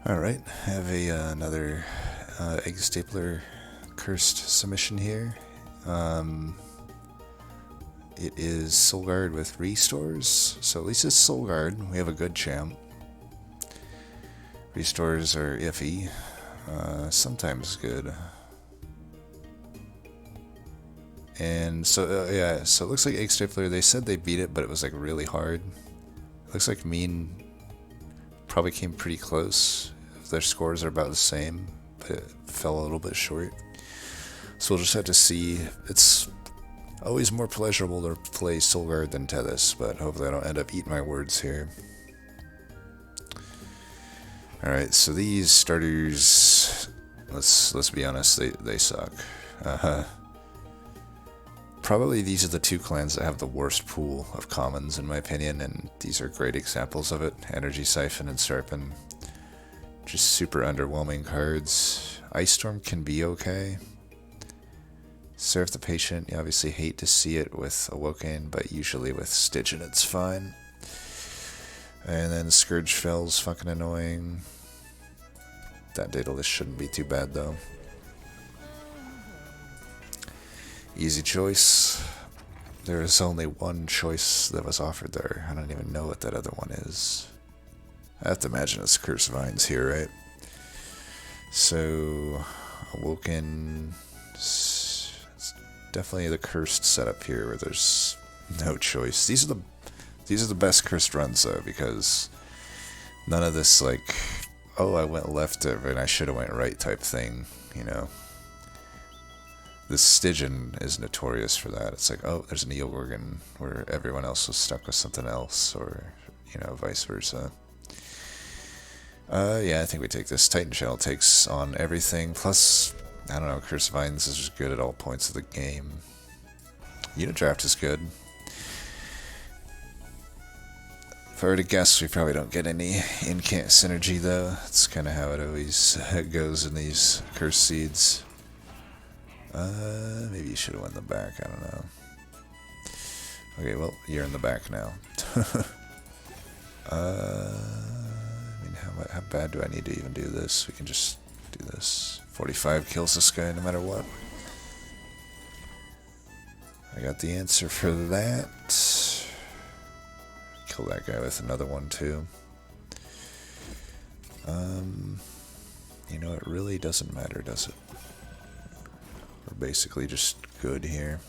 Alright, I have another egg stapler cursed submission here. It is Soulguard with restores, so at least it's Soulguard. We have a good champ. Restores are iffy, sometimes good. And so, yeah, so it looks like Egg Stapler, they said they beat it, but it was like really hard. It looks like Mean probably came pretty close. Their scores are about the same, but it fell a little bit short. So we'll just have to see. It's always more pleasurable to play Soulguard than Tethys, but hopefully I don't end up eating my words here. Alright, so these starters, let's be honest, they suck. Probably these are the two clans that have the worst pool of commons in my opinion, and these are great examples of it. Energy Siphon and Serpent. Just super underwhelming cards. Ice Storm can be okay. Serve the Patient, you obviously hate to see it with Awoken, but usually with Stygian it's fine. And then Scourge Fell's fucking annoying. That Daedalus shouldn't be too bad though. Easy choice. There is only one choice that was offered there. I don't even know what that other one is. I have to imagine it's Cursed Vines here, right? So, Awoken. It's definitely the cursed setup here where there's no choice. These are the best cursed runs though, because none of this like, oh, I went left and I should have went right type thing, you know. The Stygian is notorious for that. It's like, oh, there's an Eel Gorgon where everyone else was stuck with something else, or, you know, vice versa. Yeah, I think we take this. Titan Channel takes on everything. Plus, I don't know, Cursed Vines is just good at all points of the game. Unit Draft is good. If I were to guess, we probably don't get any Incant synergy, though. That's kind of how it always goes in these Cursed Seeds. Maybe you should have won the back, I don't know. Okay, well, you're in the back now. How bad do I need to even do this? We can just do this. 45 kills this guy no matter what. I got the answer for that. Kill that guy with another one too. You know, it really doesn't matter, does it? We're basically just good here.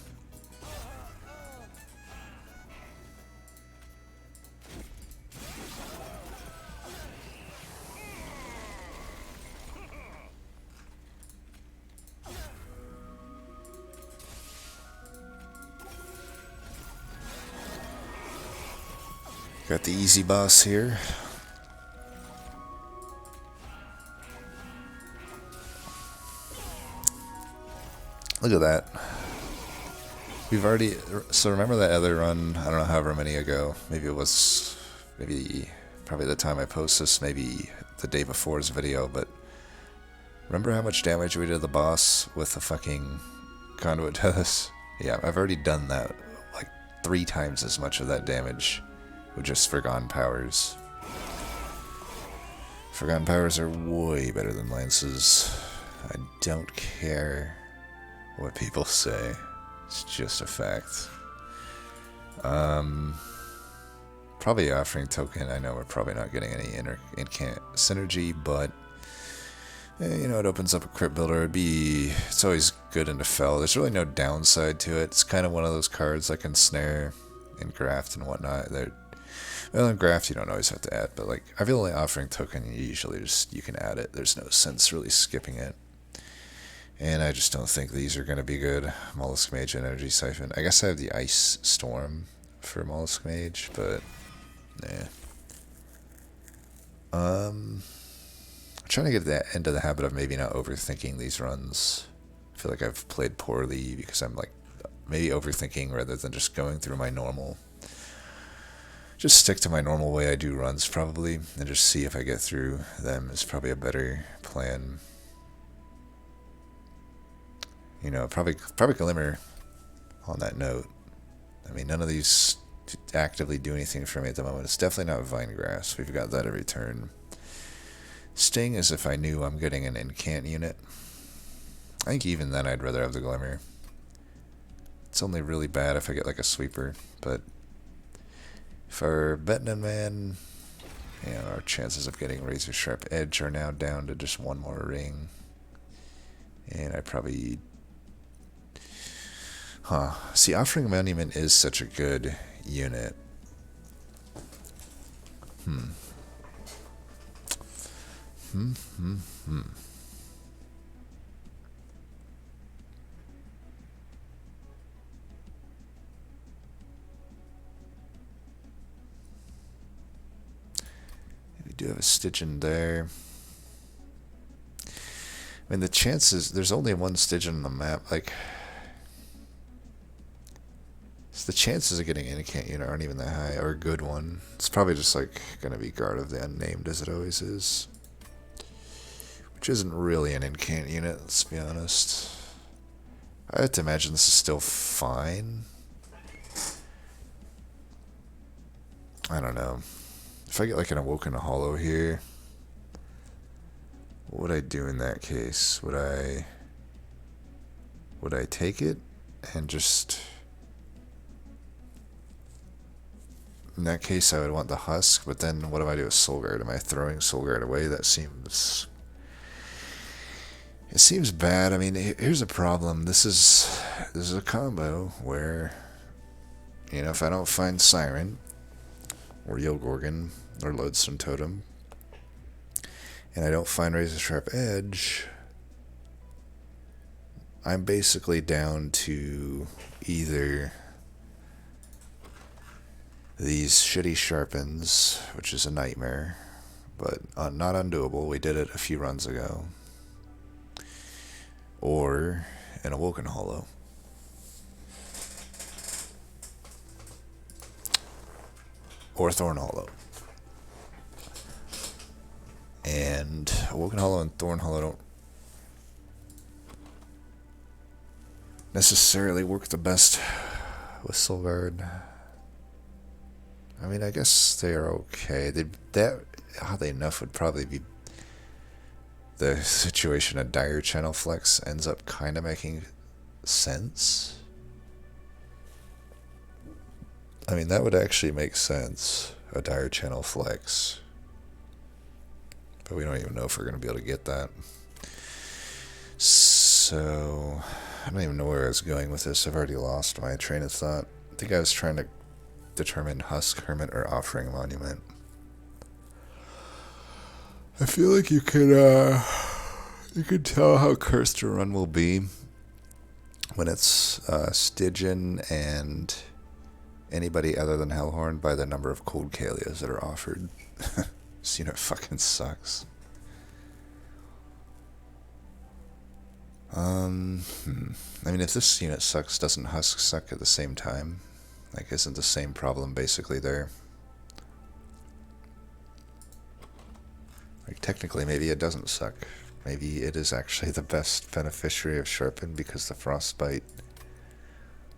Got the easy boss here. Look at that. We've already... So remember that other run, I don't know, however many ago. Maybe it was... Probably the time I post this, maybe the day before his video, but... Remember how much damage we did to the boss with the fucking Conduit Tethys? Yeah, I've already done that. Like 3 times as much of that damage with just Forgotten Powers. Forgotten Powers are way better than Lances. I don't care what people say. It's just a fact. Probably Offering Token. I know we're probably not getting any Incant synergy, but you know, it opens up a crypt builder. It's always good into Fel. There's really no downside to it. It's kind of one of those cards like Ensnare and Graft and whatnot. Well, in Graft you don't always have to add, but like I feel like Offering Token, you can add it. There's no sense really skipping it. And I just don't think these are going to be good. Mollusk Mage, Energy Siphon. I guess I have the Ice Storm for Mollusk Mage, but nah. I'm trying to get into the habit of maybe not overthinking these runs. I feel like I've played poorly because I'm like maybe overthinking rather than just going through my normal. Just stick to my normal way I do runs probably, and just see if I get through them is probably a better plan. You know, probably Glimmer on that note. I mean, none of these actively do anything for me at the moment. It's definitely not Vine Grass. We've got that every turn. Sting is if I knew I'm getting an incant unit. I think even then I'd rather have the Glimmer. It's only really bad if I get like a sweeper, but for Betnan Man, you know, our chances of getting Razor Sharp Edge are now down to just one more ring. And I probably... See, Offering Monument is such a good unit. We do have a Stygian there. I mean, the chances... There's only one Stygian on the map, like... So the chances of getting an incant unit aren't even that high, or a good one. It's probably just like going to be Guard of the Unnamed, as it always is. Which isn't really an incant unit, let's be honest. I have to imagine this is still fine. I don't know. If I get like an Awoken Hollow here, what would I do in that case? Would I take it and just... In that case, I would want the Husk, but then what do I do with Soulguard? Am I throwing Soulguard away? That seems... It seems bad. I mean, here's a problem. This is a combo where, you know, if I don't find Siren, or Yogorgon, or Lodestone Totem, and I don't find Razor Sharp Edge, I'm basically down to either... these shitty Sharpens, which is a nightmare, but not undoable. We did it a few runs ago. Or an Awoken Hollow. Or Thorn Hollow. And Awoken Hollow and Thorn Hollow don't necessarily work the best with Soulguard. I mean, I guess they are okay. Oddly enough, would probably be the situation a Dire Channel Flex ends up kind of making sense. I mean, that would actually make sense, a Dire Channel Flex. But we don't even know if we're going to be able to get that. So, I don't even know where I was going with this. I've already lost my train of thought. I think I was trying to determine Husk, Hermit, or Offering Monument. I feel like you could tell how cursed your run will be when it's Stygian and anybody other than Hellhorn by the number of Cold Kalias that are offered. This unit fucking sucks. I mean, if this unit sucks, doesn't Husk suck at the same time? Like, isn't the same problem basically there? Like, technically, maybe it doesn't suck. Maybe it is actually the best beneficiary of Sharpen because the Frostbite,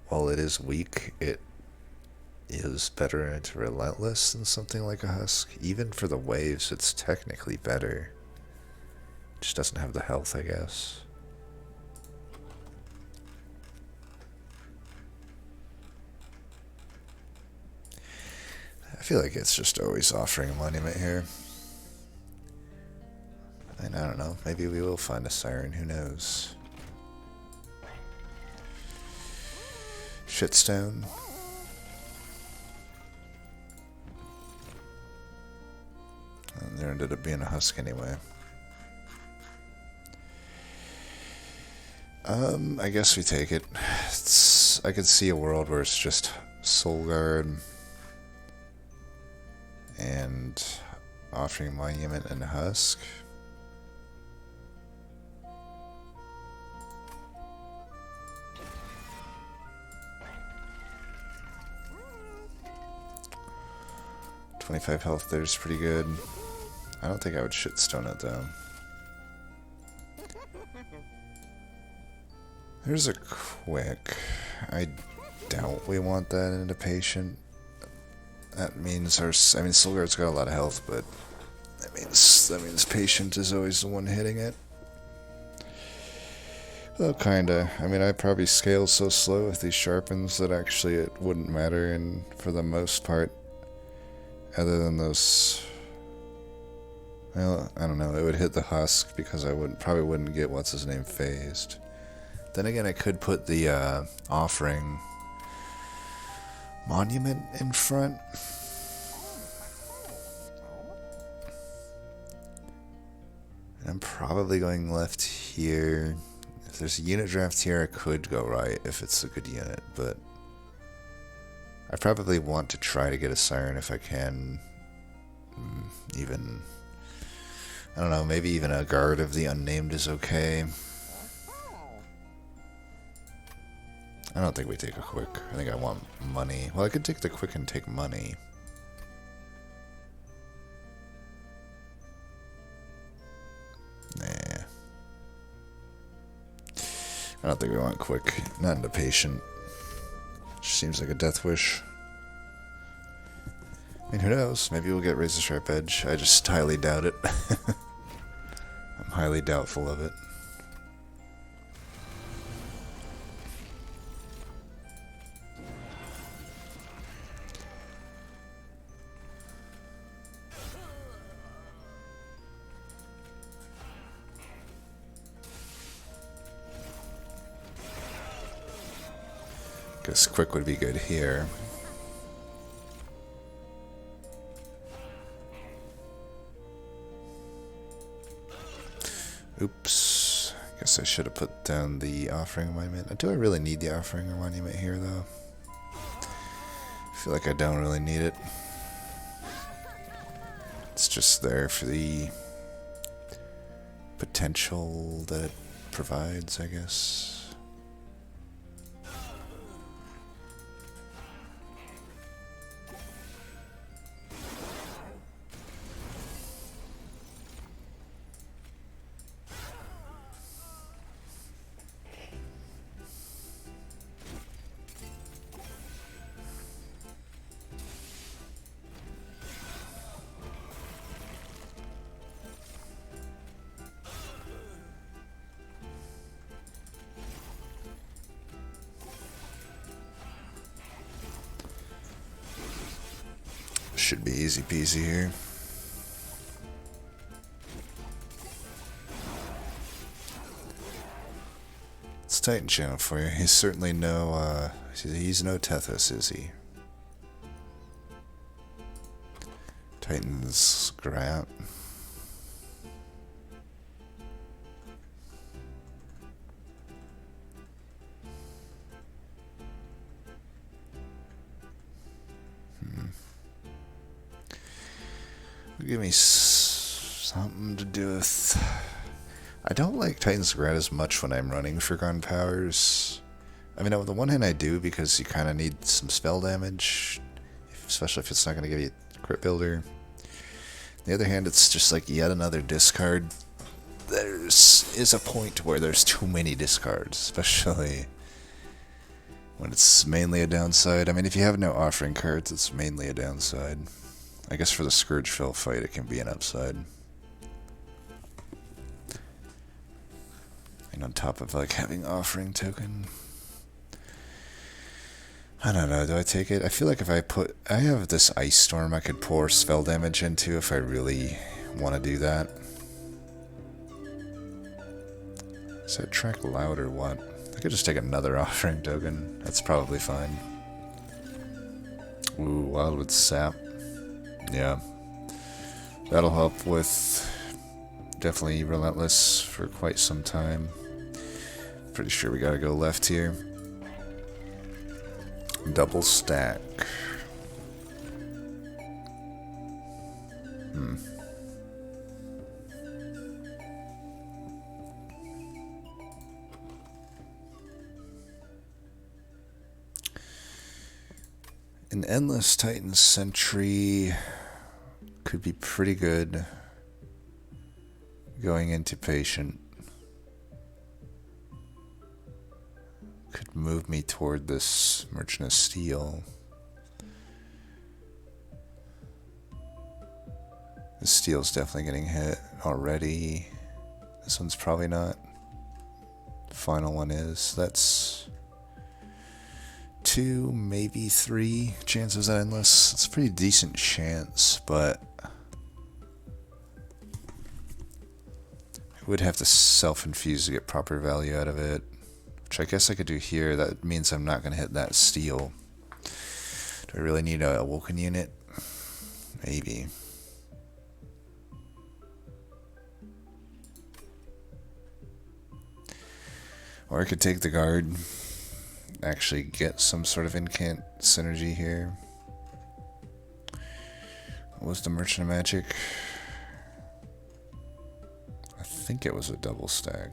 while it is weak, it is better and relentless than something like a Husk. Even for the waves, it's technically better. It just doesn't have the health, I guess. I feel like it's just always Offering a Monument here. And I don't know, maybe we will find a Siren, who knows. Shitstone. And there ended up being a Husk anyway. I guess we take it. I could see a world where it's just Soulguard and Offering Monument and Husk. .25 health there's pretty good. I don't think I would shitstone it though. There's a quick. I doubt we want that into patient. That means our. I mean, Soulguard's got a lot of health, but that means So that means patient is always the one hitting it. Well, kinda. I mean, I probably scale so slow with these sharpens that actually it wouldn't matter, and for the most part, other than those... Well, I don't know, it would hit the husk because I probably wouldn't get what's-his-name phased. Then again, I could put the offering monument in front. I'm probably going left here. If there's a unit draft here, I could go right if it's a good unit, but I probably want to try to get a siren if I can. Even, I don't know, maybe even a guard of the unnamed is okay. I don't think we take a quick. I think I want money. Well, I could take the quick and take money. Nah. I don't think we want quick. Not into patient. Just seems like a death wish. I mean, who knows? Maybe we'll get Razor Sharp Edge. I just highly doubt it. I'm highly doubtful of it. Guess quick would be good here. Oops. Guess I should have put down the offering monument. Do I really need the offering monument here, though? I feel like I don't really need it. It's just there for the potential that it provides, I guess. Should be easy peasy here. It's Titan channel for you. He's certainly no, he's no Tethys, is he? Titan's Grat. Give me something to do with... I don't like Titan's Grat as much when I'm running for gun powers. I mean, on the one hand I do, because you kind of need some spell damage, especially if it's not going to give you a crit builder. On the other hand, it's just like yet another discard. Is a point where there's too many discards, especially when it's mainly a downside. I mean, if you have no offering cards, it's mainly a downside. I guess for the Scourgefell fight, it can be an upside. And on top of, like, having offering token. I don't know, do I take it? I feel like if I have this Ice Storm I could pour spell damage into if I really want to do that. Does that track loud or what? I could just take another offering token. That's probably fine. Ooh, Wildwood Sap. Yeah, that'll help with definitely Relentless for quite some time. Pretty sure we gotta go left here. Double stack. An Endless Titan Sentry could be pretty good going into patient. Could move me toward this Merchant of Steel. The steel's definitely getting hit already. This one's probably not. The final one is. That's 2, maybe 3 chances at endless. It's a pretty decent chance, but I would have to self-infuse to get proper value out of it, which I guess I could do here. That means I'm not going to hit that steel. Do I really need a Awoken unit? Maybe. Or I could take the guard, actually get some sort of incant synergy here. What was the Merchant of Magic? I think it was a double stack.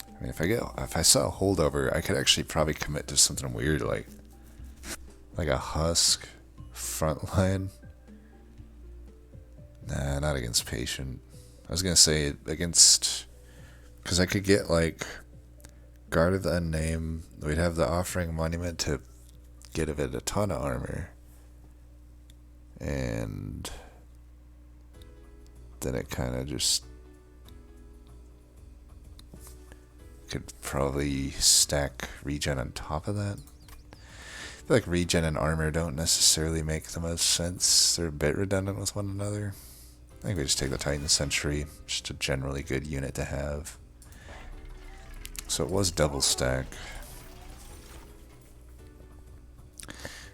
I mean, if I saw a holdover, I could actually probably commit to something weird like a husk frontline. Nah, not against Patient. I was gonna say against, because I could get like Guard of the Unnamed. We'd have the Offering Monument to get of it a ton of armor, and then it kind of just could probably stack regen on top of that. I feel like regen and armor don't necessarily make the most sense. They're a bit redundant with one another. I think we just take the Titan Sentry, just a generally good unit to have. So it was double stack.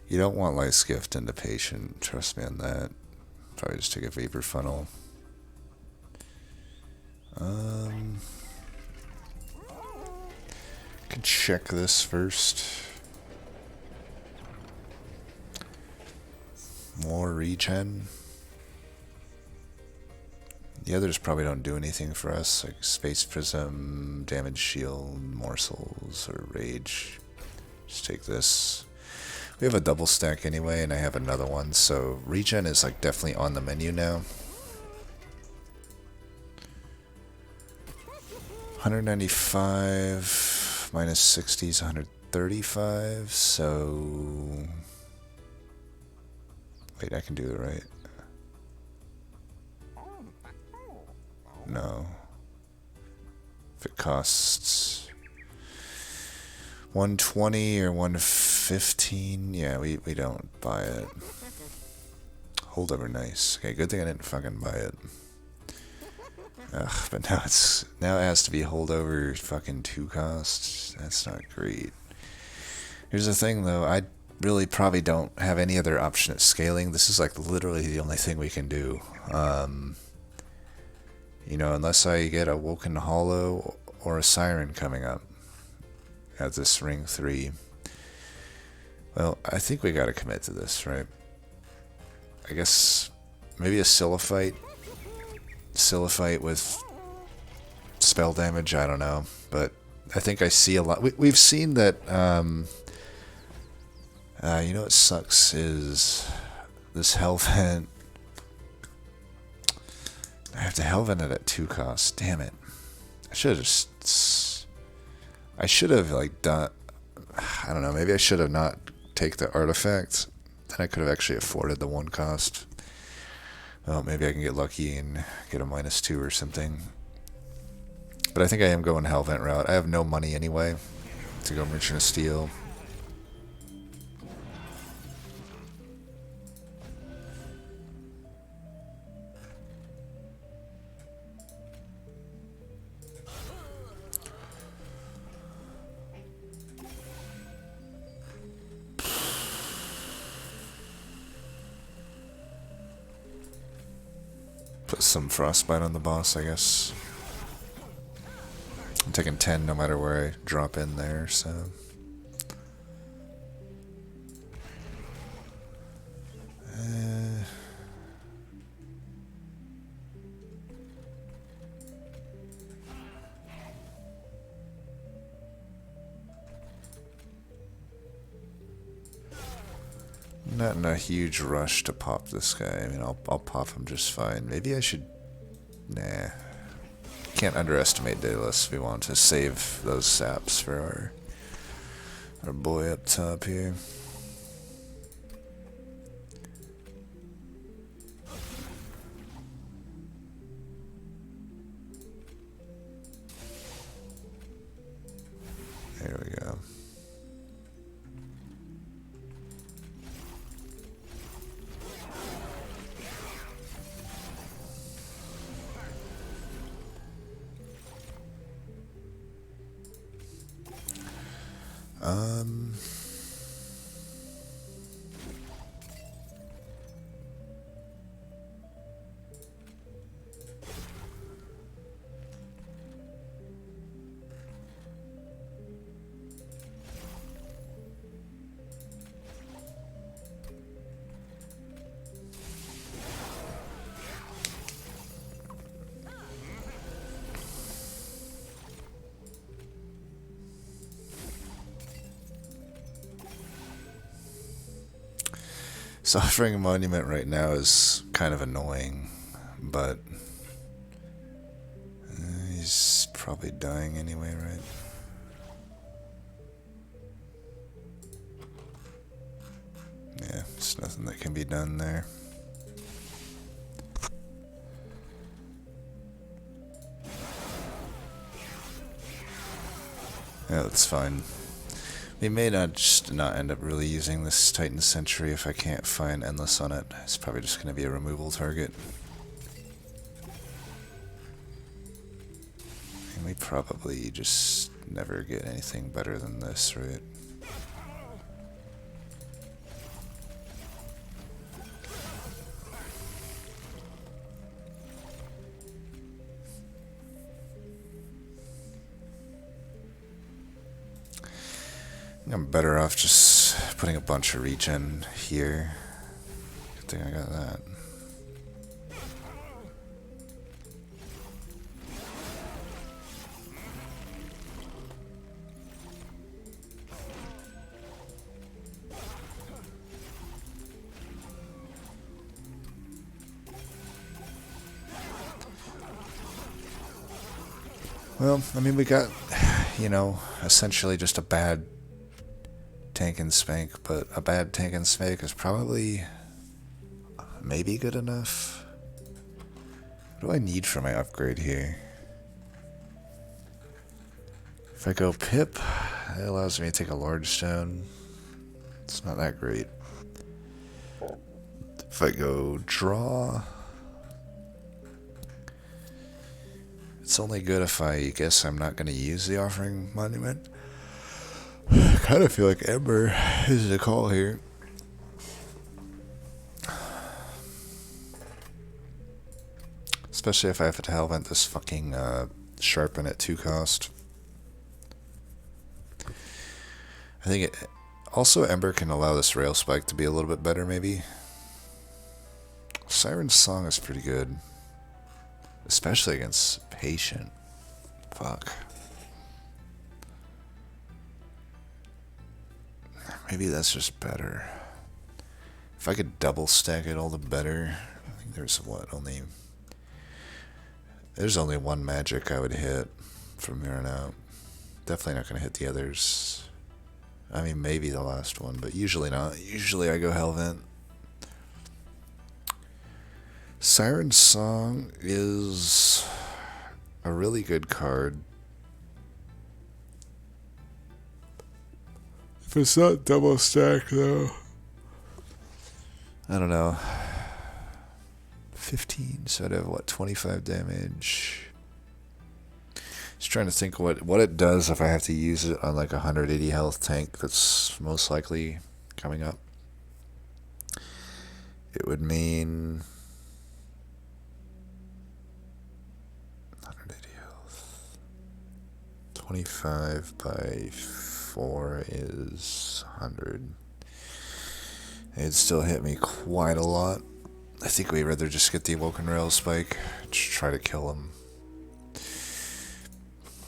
You don't want Light Skift into Patient, trust me on that. Probably just take a Vapor Funnel. Could check this first. More regen. The others probably don't do anything for us, like Space Prism, Damage Shield, Morsels, or Rage. Just take this. We have a double stack anyway, and I have another one, so regen is like definitely on the menu now. 195 minus 60 is 135, so... Wait, I can do it right. No. If it costs 120 or 115, yeah, we don't buy it. Holdover, nice. Okay, good thing I didn't fucking buy it. Ugh, but now it has to be holdover fucking 2 costs. That's not great. Here's the thing though, I really probably don't have any other option at scaling. This is like literally the only thing we can do. You know, unless I get a Woken Hollow or a Siren coming up at this Ring 3. Well, I think we gotta commit to this, right? I guess maybe a Silliphite. Silliphite with spell damage, I don't know. But I think I see a lot. We've seen that, you know what sucks is this Hellvent. I have to Hellvent it at 2 costs. Damn it. I should have just... I should have, like, done... I don't know, maybe I should have not take the artifact. Then I could have actually afforded the 1 cost. Well, maybe I can get lucky and get a -2 or something. But I think I am going Hellvent route. I have no money anyway to go Merchant of Steel. Put some Frostbite on the boss, I guess. I'm taking 10 no matter where I drop in there, so... Not in a huge rush to pop this guy. I mean, I'll pop him just fine. Maybe I should... Nah. Can't underestimate Daedalus if we want to save those saps for our boy up top here. So offering a monument right now is kind of annoying, but he's probably dying anyway, right? Yeah, there's nothing that can be done there. Yeah, that's fine. We may not end up really using this Titan Sentry if I can't find Endless on it. It's probably just going to be a removal target. And we probably just never get anything better than this, right? I'm better off just putting a bunch of regen here. Good thing I got that. Well, I mean, we got, you know, essentially just a bad tank and spank, but a bad tank and spank is probably maybe good enough. What do I need for my upgrade here? If I go Pip, that allows me to take a large stone. It's not that great. If I go Draw, it's only good if I guess I'm not going to use the Offering Monument. I kind of feel like Ember is the call here. Especially if I have to Hellvent this fucking Sharpen at 2 cost. I think also Ember can allow this Rail Spike to be a little bit better maybe. Siren's Song is pretty good. Especially against Patient. Fuck. Maybe that's just better. If I could double stack it all the better. I think there's only one magic I would hit from here on out. Definitely not going to hit the others. I mean, maybe the last one, but usually not. Usually I go Hellvent. Siren's Song is a really good card. If it's not double stack, though, I don't know. 15, so I'd have, what, 25 damage? Just trying to think what it does if I have to use it on like a 180 health tank that's most likely coming up. It would mean 180 health. 25 by 4 is 100. It'd still hit me quite a lot. I think we'd rather just get the Awoken Rail Spike. Just try to kill him.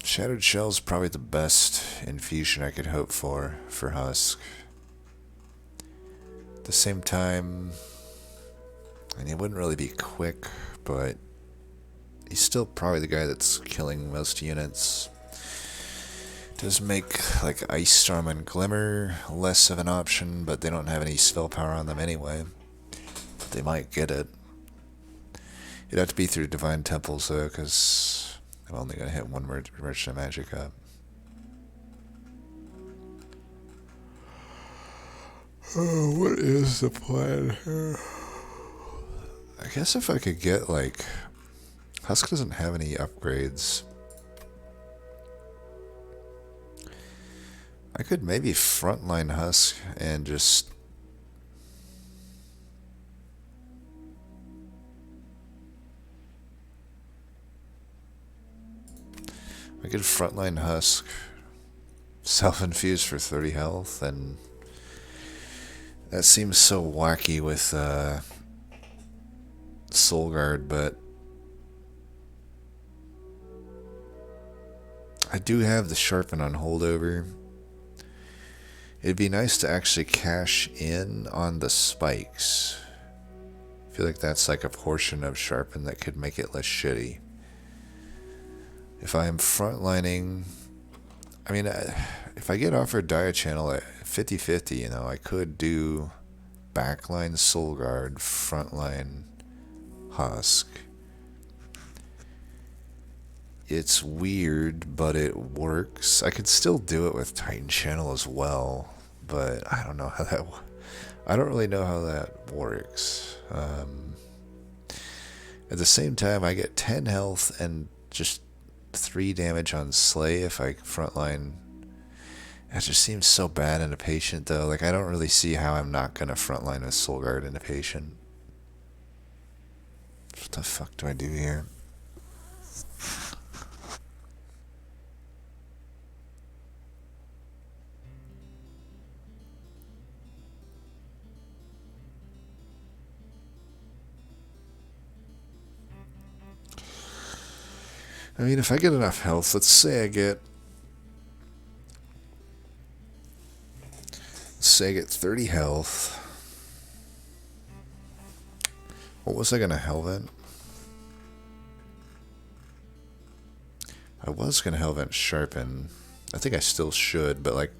Shattered Shell's probably the best infusion I could hope for Husk. At the same time, and he wouldn't really be quick, but he's still probably the guy that's killing most units. Does make like Ice Storm and Glimmer less of an option, but they don't have any spell power on them anyway. They might get it. It'd have to be through Divine Temples though, because I'm only going to hit one Merchant of Magic up. Oh, what is the plan here? I guess if I could get like... Husk doesn't have any upgrades. I could maybe frontline Husk and just... I could frontline Husk, self-infuse for 30 health, and that seems so wacky with Soul Guard, but I do have the Sharpen on holdover. It'd be nice to actually cash in on the spikes. I feel like that's like a portion of Sharpen that could make it less shitty. If I am frontlining, I mean, if I get offered Dia Channel at 50-50, you know, I could do backline Soul Guard, frontline Husk. It's weird, but it works. I could still do it with Titan Channel as well, but I don't know how that... I don't really know how that works. At the same time, I get 10 health and just 3 damage on Slay if I frontline. That just seems so bad in a patient, though. Like, I don't really see how I'm not going to frontline with Soul Guard in a patient. What the fuck do I do here? I mean, if I get enough health, let's say I get 30 health. What was I gonna Hellvent? I was gonna Hellvent Sharpen. I think I still should, but like,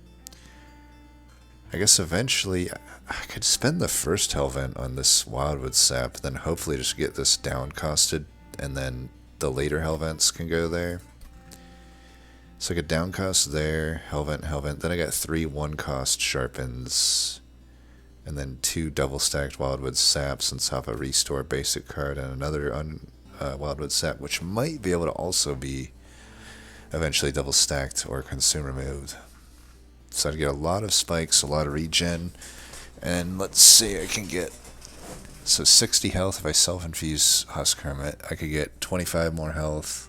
I guess eventually I could spend the first Hellvent on this Wildwood Sap, then hopefully just get this downcosted, and then the later Hellvents can go there. So I could downcost there, Hellvent, then I got 3 1-cost Sharpens, and then 2 double-stacked Wildwood Saps on top of Restore basic card, and another Wildwood Sap, which might be able to also be eventually double-stacked or consume removed. So I'd get a lot of spikes, a lot of regen, and let's say I can get... So 60 health if I self-infuse Husk Hermit. I could get 25 more health,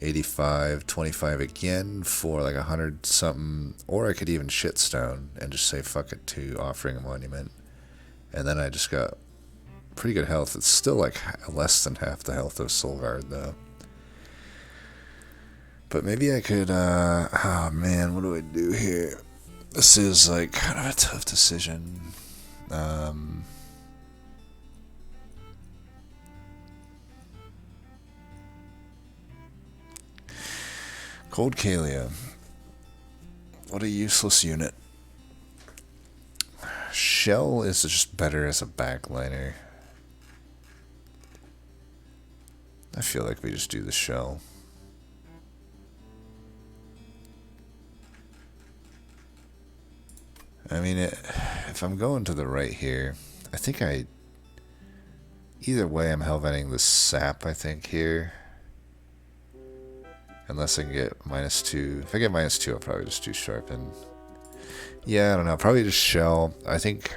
85, 25 again for like 100 something, or I could even shitstone and just say fuck it to Offering a Monument. And then I just got pretty good health. It's still like less than half the health of Soul Guard though. But maybe I could, oh man, what do I do here? This is like kind of a tough decision. Cold Kalia. What a useless unit. Shell is just better as a backliner. I feel like we just do the Shell. I mean, if I'm going to the right here, I think either way I'm Hellventing the Sap, I think, here. Unless I can get -2. If I get -2, I'll probably just do Sharpen. Yeah, I don't know. Probably just Shell. I think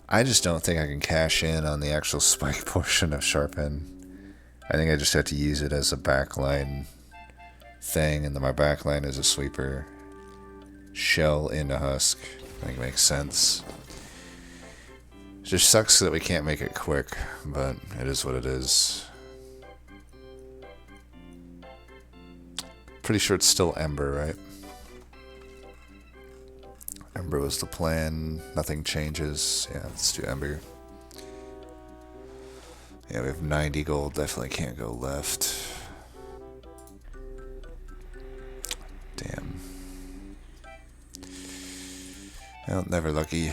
I just don't think I can cash in on the actual spike portion of Sharpen. I think I just have to use it as a backline thing, and then my backline is a sweeper. Shell into Husk. I think it makes sense. It just sucks that we can't make it quick, but it is what it is. Pretty sure it's still Ember, right? Ember was the plan. Nothing changes. Yeah, let's do Ember. Yeah, we have 90 gold. Definitely can't go left. Damn. Well, never lucky.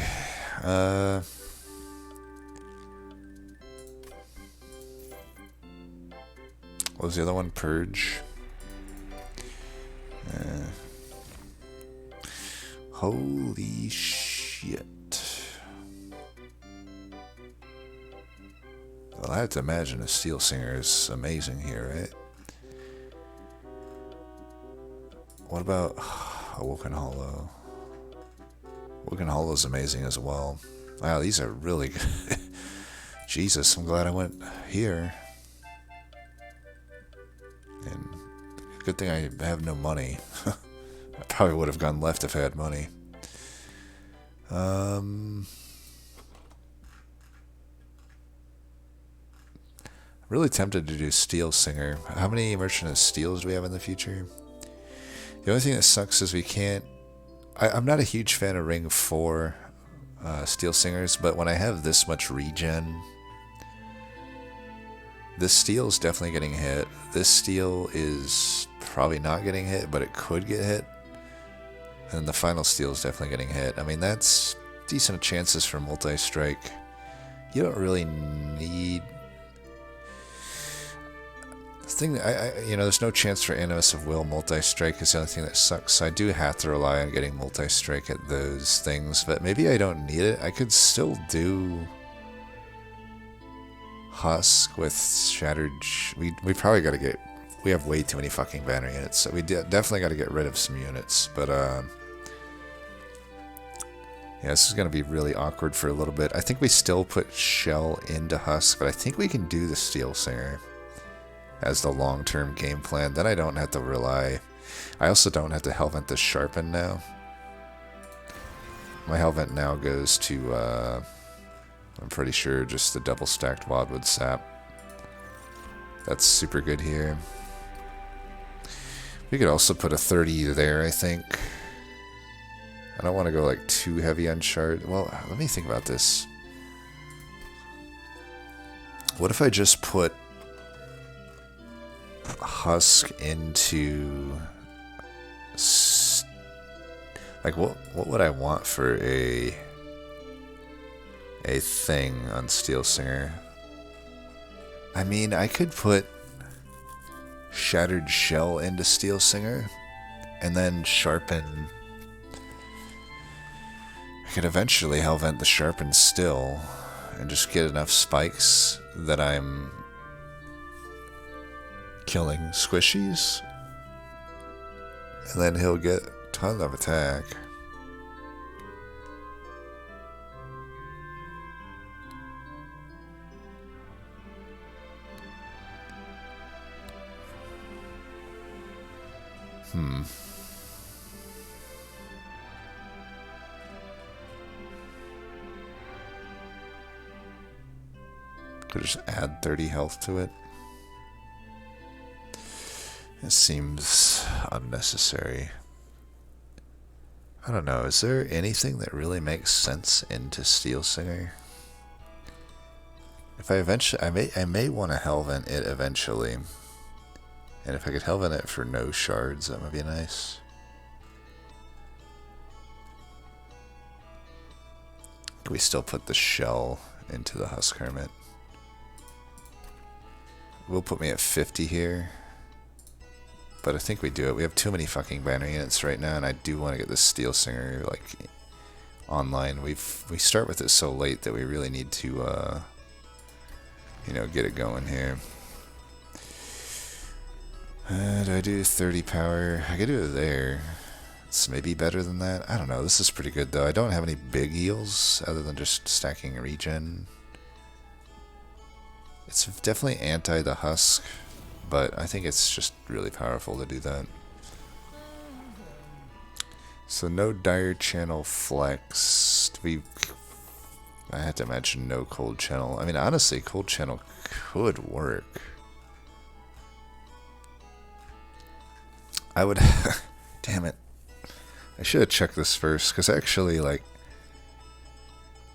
What was the other one? Purge. Holy shit. Well, I have to imagine a Steel Singer is amazing here, right? What about... Awoken Hollow. Awoken Hollow is amazing as well. Wow, these are really good. Jesus, I'm glad I went here. And good thing I have no money. I probably would have gone left if I had money. Really tempted to do Steel Singer. How many Merchant of Steels do we have in the future? The only thing that sucks is we can't... I'm not a huge fan of Ring 4 Steel Singers, but when I have this much regen... This steel is definitely getting hit. This steel is probably not getting hit, but it could get hit. And the final steel is definitely getting hit. I mean, that's decent chances for multi-strike. You don't really need... The thing that you know, there's no chance for Animus of Will. Multi-strike is the only thing that sucks. So I do have to rely on getting multi-strike at those things, but maybe I don't need it. I could still do Husk with Shattered... We probably got to get... We have way too many fucking banner units, so we definitely got to get rid of some units, but yeah, this is going to be really awkward for a little bit. I think we still put Shell into Husk, but I think we can do the Steel Singer as the long-term game plan. Then I don't have to rely... I also don't have to Hellvent the Sharpen now. My Hellvent now goes to, I'm pretty sure just the double-stacked Wildwood Sap. That's super good here. We could also put a 30 there, I think. I don't want to go like too heavy on Shard. Well, let me think about this. What if I just put Husk into... Like, what would I want for a thing on Steel Singer? I mean, I could put Shattered Shell into Steel Singer, and then Sharpen... I could eventually Hellvent the Sharpen still, and just get enough spikes that I'm killing squishies, and then he'll get a ton of attack. Could just add 30 health to it. It seems unnecessary. I don't know, is there anything that really makes sense into Steel Singer? If I eventually... I may want to Hellvent it eventually. And if I could Hellvent it for no shards, that would be nice. Can we still put the Shell into the Husk Hermit? Will put me at 50 here. But I think we do it. We have too many fucking banner units right now, and I do want to get this Steel Singer, like, online. We start with it so late that we really need to, you know, get it going here. Do I do 30 power? I could do it there. It's maybe better than that. I don't know. This is pretty good, though. I don't have any big heals other than just stacking regen. It's definitely anti the Husk, but I think it's just really powerful to do that. So no Dire Channel Flex. I had to imagine no Cold Channel. I mean, honestly, Cold Channel could work. I would... Damn it. I should have checked this first, because actually, like,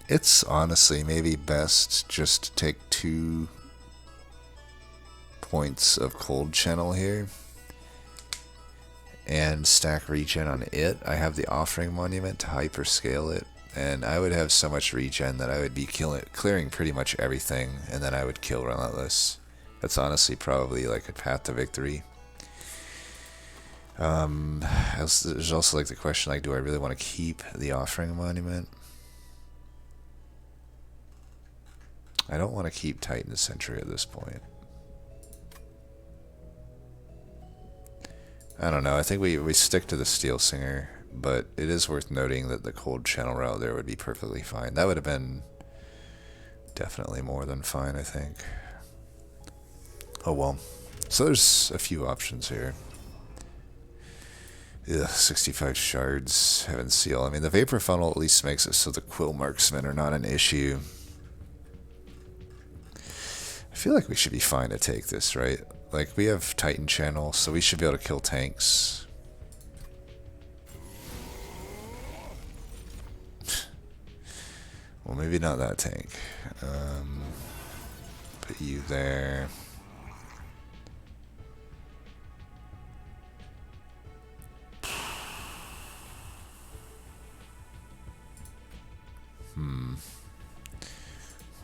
it's honestly maybe best just to take 2 points of Cold Channel here and stack regen on it. I have the Offering Monument to hyperscale it, and I would have so much regen that I would be clearing pretty much everything, and then I would kill Relentless. That's honestly probably like a path to victory. There's also like the question, like, do I really want to keep the Offering Monument? I don't want to keep Titan Sentry at this point. I don't know. I think we stick to the Steel Singer, but it is worth noting that the Cold Channel route there would be perfectly fine. That would have been definitely more than fine, I think. Oh well. So there's a few options here. Ugh, 65 shards, Heaven Seal. I mean, the Vapor Funnel at least makes it so the Quill Marksmen are not an issue. I feel like we should be fine to take this, right? Like, we have Titan Channel, so we should be able to kill tanks. Well, maybe not that tank. Put you there. I'm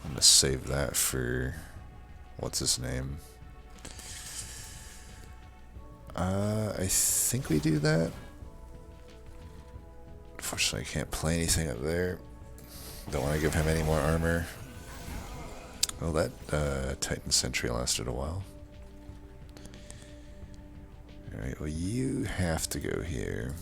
gonna save that for... what's his name? I think we do that. Unfortunately, I can't play anything up there. Don't want to give him any more armor. Well, that Titan Sentry lasted a while. Alright, well, you have to go here.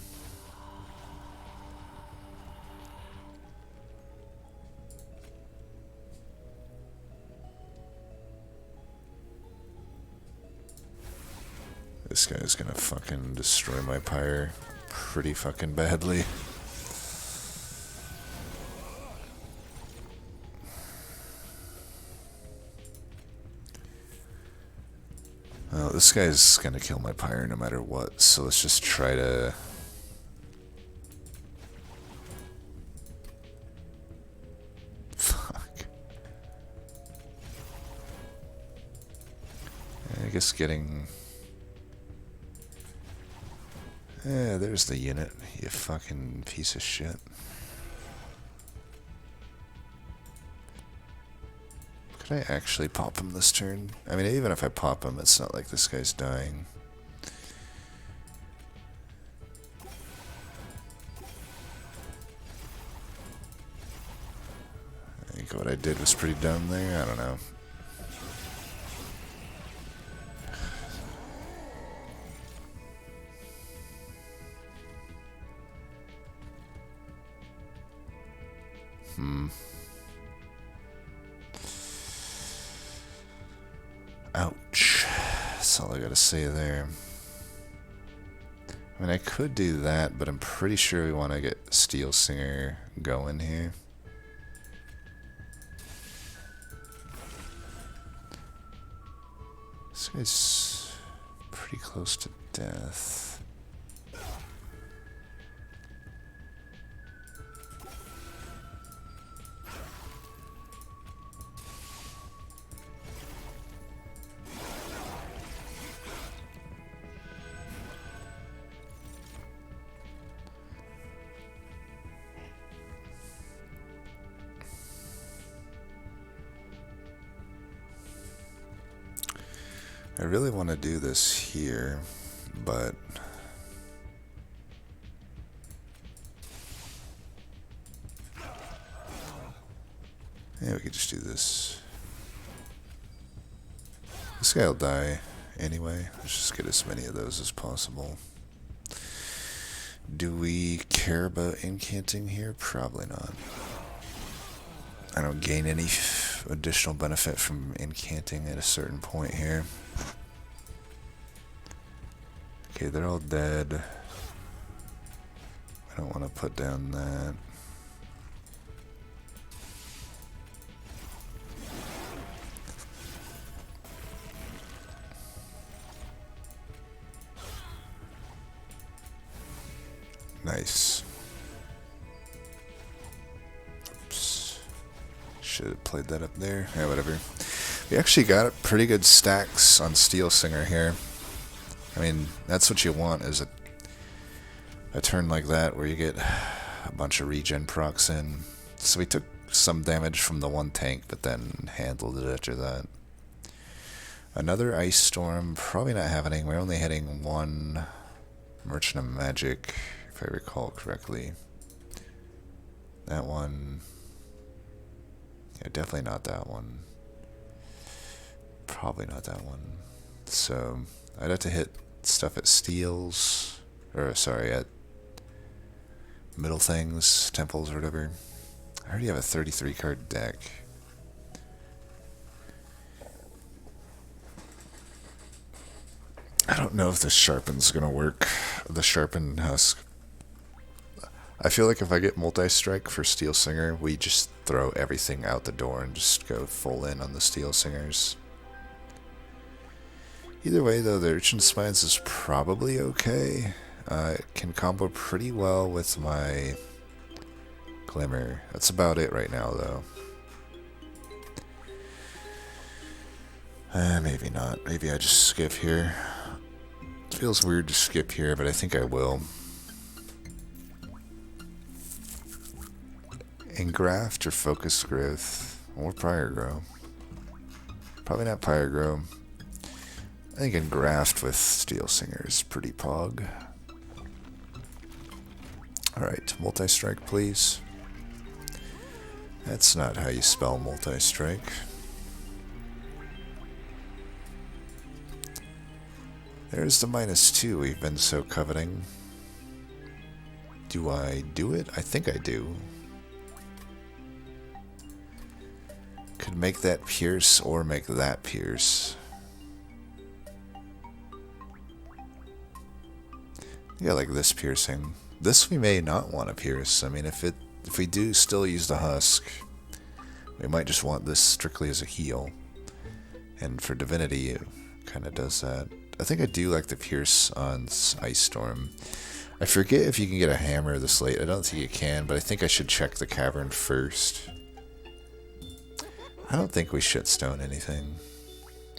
This guy's gonna fucking destroy my pyre pretty fucking badly. Well, this guy's gonna kill my pyre no matter what, so let's just try to... Fuck. I guess getting... Yeah, there's the unit, you fucking piece of shit. Could I actually pop him this turn? I mean, even if I pop him, it's not like this guy's dying. I think what I did was pretty dumb there, I don't know. Ouch. That's all I gotta say there. I mean, I could do that, but I'm pretty sure we want to get Steel Singer going here. This guy's pretty close to death. I really want to do this here, but yeah, we could just do this. This guy will die anyway. Let's just get as many of those as possible. Do we care about incanting here? Probably not. I don't gain any additional benefit from incanting at a certain point here. Okay, they're all dead. I don't want to put down that. Nice. Oops. Should have played that up there. Yeah, whatever. We actually got pretty good stacks on Steel Singer here. I mean, that's what you want, is a turn like that where you get a bunch of regen procs in. So we took some damage from the one tank, but then handled it after that. Another Ice Storm, probably not happening. We're only hitting one Merchant of Magic, if I recall correctly. That one... yeah, definitely not that one. Probably not that one. So, I'd have to hit stuff at Steels, or sorry, at Middle Things, Temples, or whatever. I already have a 33 card deck. I don't know if the Sharpen's gonna work. The Sharpen Husk. I feel like if I get multi-strike for Steel Singer, we just throw everything out the door and just go full in on the Steel Singers. Either way, though, the Urchin Spines is probably okay. It can combo pretty well with my Glimmer. That's about it right now, though. Maybe not. Maybe I just skip here. It feels weird to skip here, but I think I will. Engraft or Focus Growth, or Prior Grow. Probably not Prior Grow. I think Engraft with Steel Singer is pretty pog. Alright, multi-strike please. That's not how you spell multi-strike. There's the -2 we've been so coveting. Do I do it? I think I do. Could make that pierce or make that pierce. Yeah, like this piercing. This we may not want to pierce. I mean, if we do still use the husk, we might just want this strictly as a heal. And for Divinity, it kind of does that. I think I do like the pierce on Ice Storm. I forget if you can get a hammer this late. I don't think you can, but I think I should check the cavern first. I don't think we shitstone anything.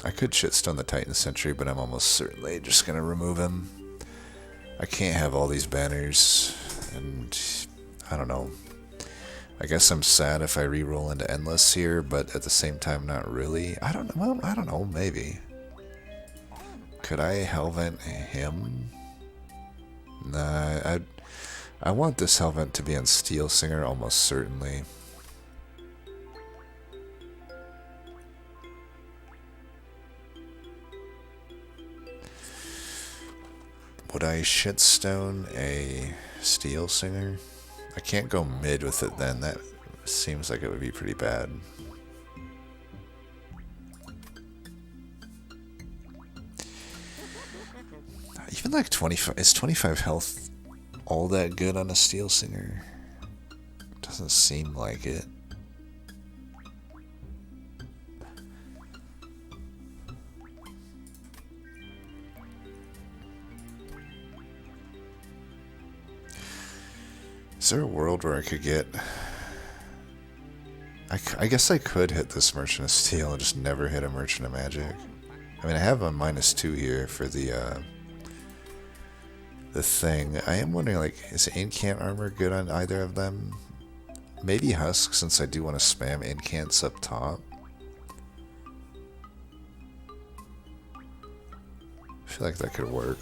I could shitstone the Titan Sentry, but I'm almost certainly just going to remove him. I can't have all these banners, and I don't know. I guess I'm sad if I reroll into Endless here, but at the same time, not really. I don't know. Well, I don't know. Maybe. Could I Hellvent him? Nah, I want this Hellvent to be on Steel Singer almost certainly. Would I shitstone a Steel Singer? I can't go mid with it then. That seems like it would be pretty bad. Even like 25, is 25 health all that good on a Steel Singer? Doesn't seem like it. Is there a world where I could get... I guess I could hit this Merchant of Steel and just never hit a Merchant of Magic. I mean, I have a -2 here for the thing. I am wondering, like, is Incant Armor good on either of them? Maybe Husk, since I do want to spam Incants up top. I feel like that could work.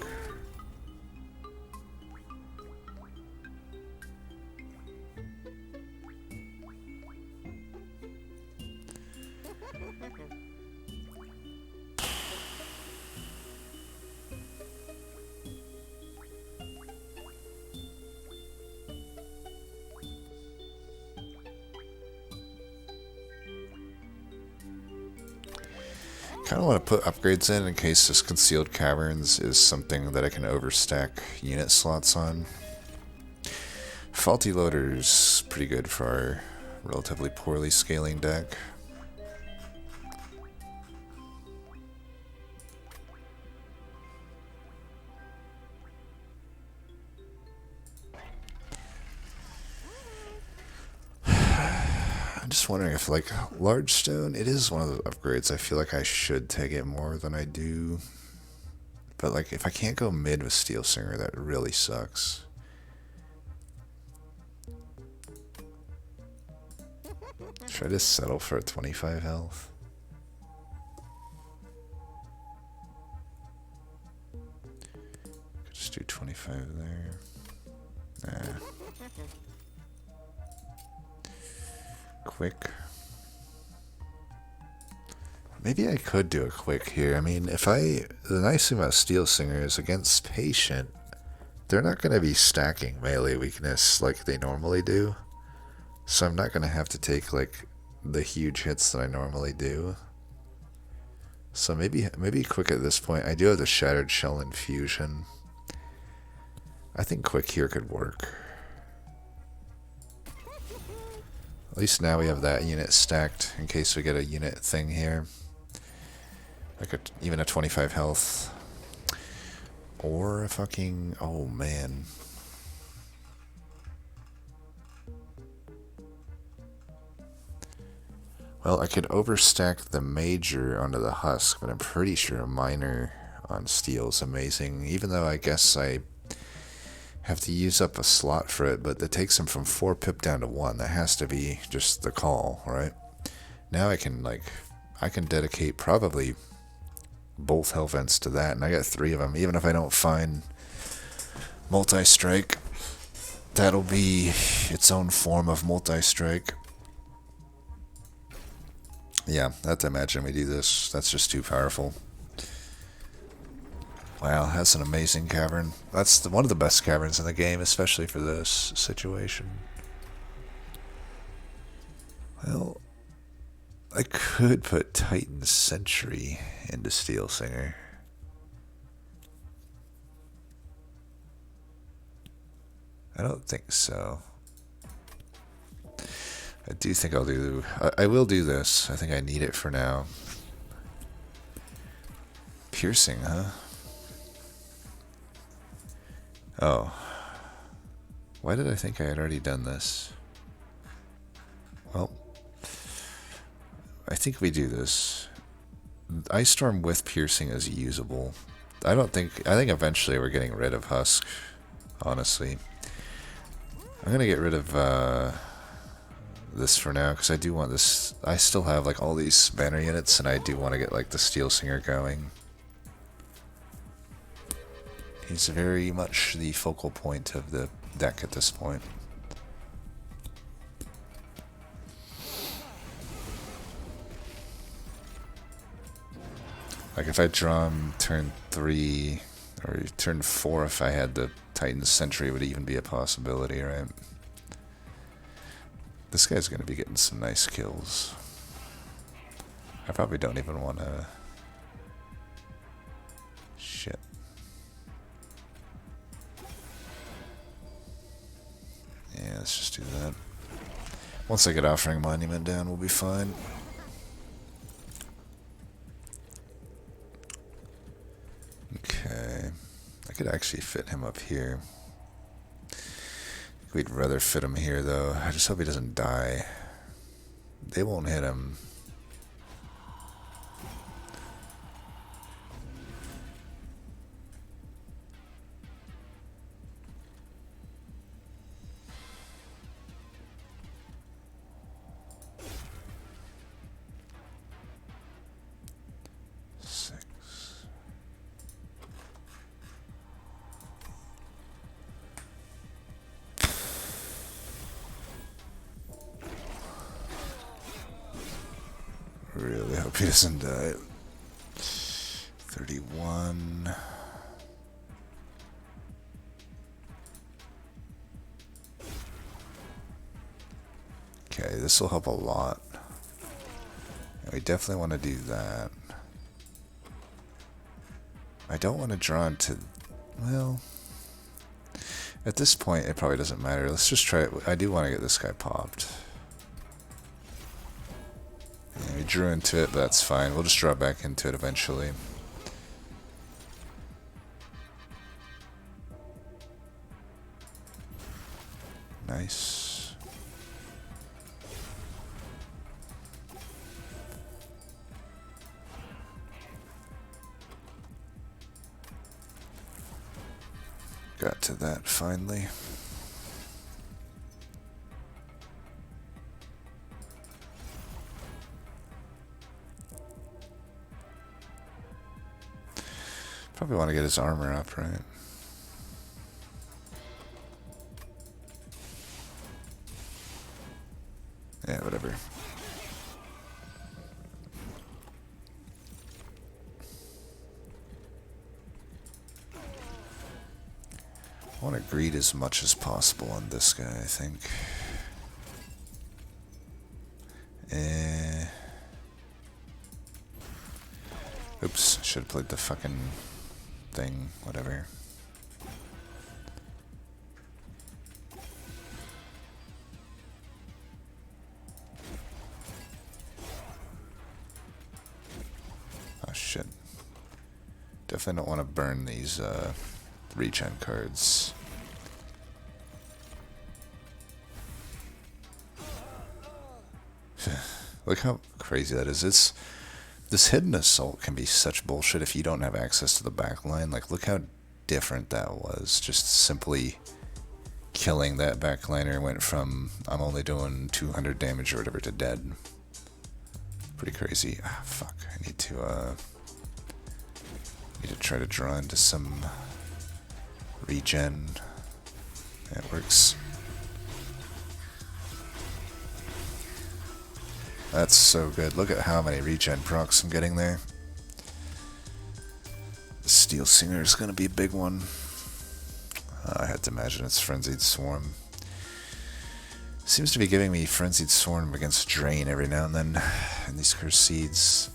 Kind of want to put upgrades in case this Concealed Caverns is something that I can overstack unit slots on. Faulty Loader's pretty good for our relatively poorly scaling deck. I'm just wondering if, like, Large Stone, it is one of the upgrades. I feel like I should take it more than I do. But, like, if I can't go mid with Steel Singer, that really sucks. Should I just settle for a 25 health? Could just do 25 there. Nah. Quick. Maybe I could do a quick here. I mean, the nice thing about Steel Singer is against Patient, they're not going to be stacking melee weakness like they normally do. So I'm not going to have to take, like, the huge hits that I normally do. So maybe quick at this point. I do have the Shattered Shell Infusion. I think quick here could work. At least now we have that unit stacked in case we get a unit thing here. Like even a 25 health. Or a fucking... oh man. Well, I could overstack the major onto the husk, but I'm pretty sure a minor on steel is amazing. Even though I guess I have to use up a slot for it, but that takes him from 4 pip down to 1. That has to be just the call, right? Now I can dedicate probably both hell vents to that, and I got 3 of them. Even if I don't find multi-strike, that'll be its own form of multi-strike. Yeah, I have to imagine we do this. That's just too powerful. Wow, that's an amazing cavern. That's one of the best caverns in the game, especially for this situation. Well, I could put Titan Sentry into Steel Singer. I don't think so. I do think I'll do... I will do this. I think I need it for now. Piercing, huh? Oh. Why did I think I had already done this? Well, I think we do this. Ice Storm with Piercing is usable. I think eventually we're getting rid of Husk, honestly. I'm gonna get rid of this for now, because I do want this. I still have like all these banner units, and I do want to get like the Steel Singer going. He's very much the focal point of the deck at this point. Like if I draw him turn 3, or turn 4 if I had the Titan Sentry, would even be a possibility, right? This guy's going to be getting some nice kills. I probably don't even want to... shit. Yeah, let's just do that. Once I get Offering Monument down, we'll be fine. Okay. I could actually fit him up here. We'd rather fit him here, though. I just hope he doesn't die. They won't hit him. Really hope he doesn't die. 31. Okay, this will help a lot. And we definitely want to do that. I don't want to draw into... well... at this point, it probably doesn't matter. Let's just try it. I do want to get this guy popped. Yeah, we drew into it, but that's fine. We'll just draw back into it eventually. Nice. Got to that finally. Probably want to get his armor up, right? Yeah, whatever. want to greed as much as possible on this guy, I think. Oops, should have played the fucking thing, whatever. Oh shit. Definitely don't want to burn these regen cards. Look how crazy that is. This hidden assault can be such bullshit if you don't have access to the backline. Like, look how different that was. Just simply killing that backliner went from I'm only doing 200 damage or whatever to dead. Pretty crazy. Ah, fuck. I need to try to draw into some regen. That works. That's so good. Look at how many regen procs I'm getting there. The Steel Singer is going to be a big one. I had to imagine it's Frenzied Swarm. Seems to be giving me Frenzied Swarm against Drain every now and then. And these Cursed Seeds.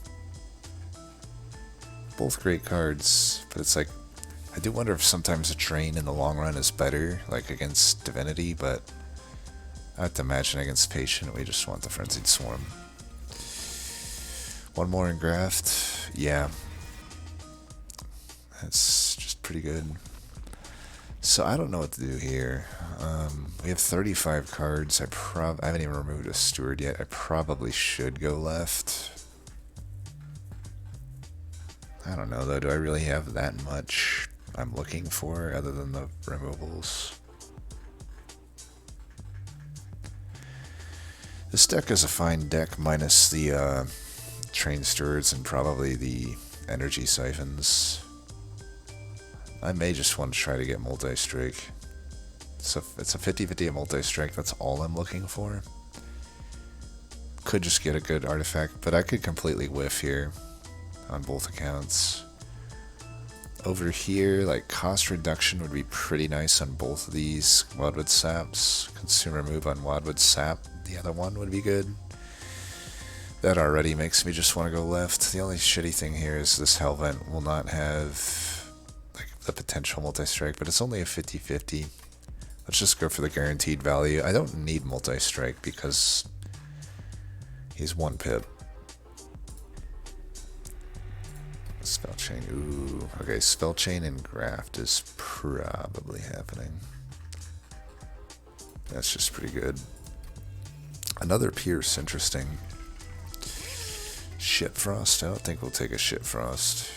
Both great cards, but it's like, I do wonder if sometimes a Drain in the long run is better, like against Divinity, but I have to imagine against Patient we just want the Frenzied Swarm. One more in Graft, yeah. That's just pretty good. So I don't know what to do here. We have 35 cards. I haven't even removed a Steward yet. I probably should go left. I don't know though, do I really have that much I'm looking for other than the removals? This deck is a fine deck minus the Train Stewards and probably the Energy Siphons. I may just want to try to get Multi-Strike. So it's a 50-50 at Multi-Strike, that's all I'm looking for. Could just get a good artifact, but I could completely whiff here on both accounts. Over here, like, cost reduction would be pretty nice on both of these Wadwood Saps. Consumer move on Wadwood Sap, the other one would be good. That already makes me just want to go left. The only shitty thing here is this Hellvent will not have like the potential multi-strike, but it's only a 50-50. Let's just go for the guaranteed value. I don't need multi-strike because he's 1 pip. Spell Chain, ooh. Okay, Spell Chain and Graft is probably happening. That's just pretty good. Another Pierce, interesting. Shit Frost, I don't think we'll take a Shit Frost.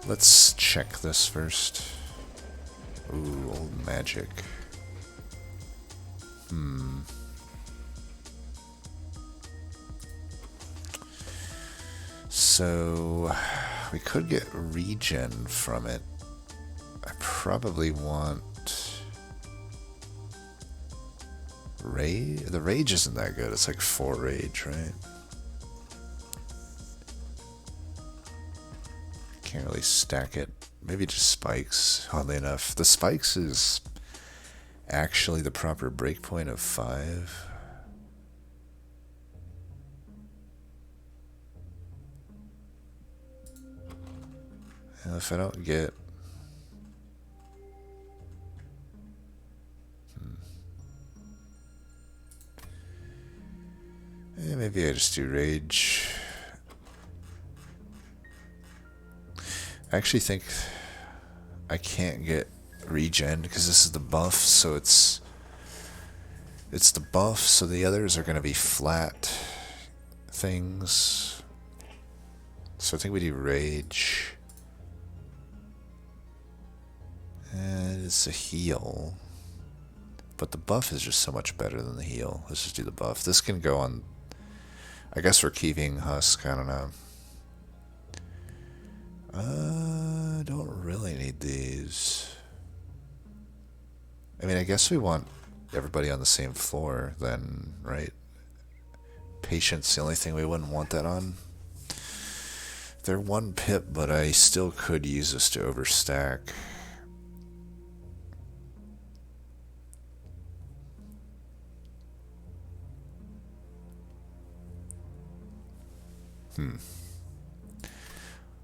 Let's check this first. Ooh, Old Magic. So, we could get regen from it. I probably want Rage. The Rage isn't that good. It's like 4 Rage, right? Can't really stack it. Maybe just Spikes, oddly enough. The Spikes is actually the proper breakpoint of 5. And if I don't get... maybe I just do Rage. I actually think I can't get regen because this is the buff, so it's the buff, so the others are going to be flat things. So I think we do Rage. And it's a heal. But the buff is just so much better than the heal. Let's just do the buff. This can go on... I guess we're keeping Husk, I don't know. Don't really need these. I mean, I guess we want everybody on the same floor then, right? Patience, the only thing we wouldn't want that on. They're 1 pip, but I still could use this to overstack.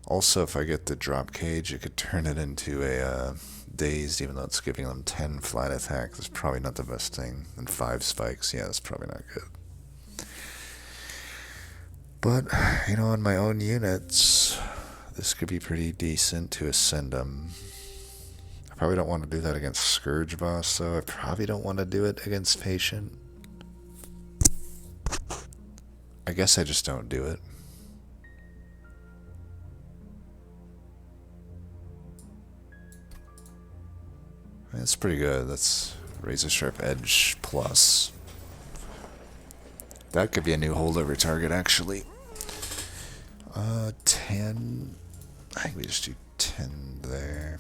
Also, if I get the drop cage, it could turn it into a dazed, even though it's giving them 10 flat attack. That's probably not the best thing. And 5 spikes, yeah, that's probably not good. But, you know, on my own units, this could be pretty decent to ascend them. I probably don't want to do that against Scourge Boss, though. I probably don't want to do it against Patient. I guess I just don't do it. That's pretty good. That's Razor Sharp Edge plus. That could be a new holdover target, actually. 10. I think we just do 10 there.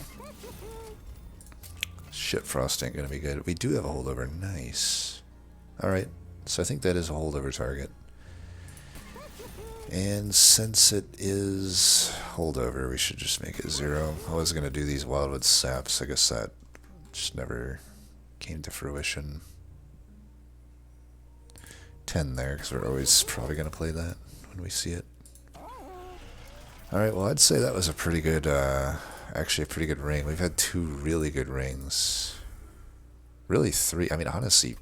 Shit, Frost ain't gonna be good. We do have a holdover. Nice. Alright, so I think that is a holdover target. And since it is holdover, we should just make it 0. I was gonna do these Wildwood Saps. I guess that just never came to fruition. 10 there, because we're always probably going to play that when we see it. Alright, well, I'd say that was a pretty good, actually a pretty good ring. We've had 2 really good rings. Really 3. I mean, honestly,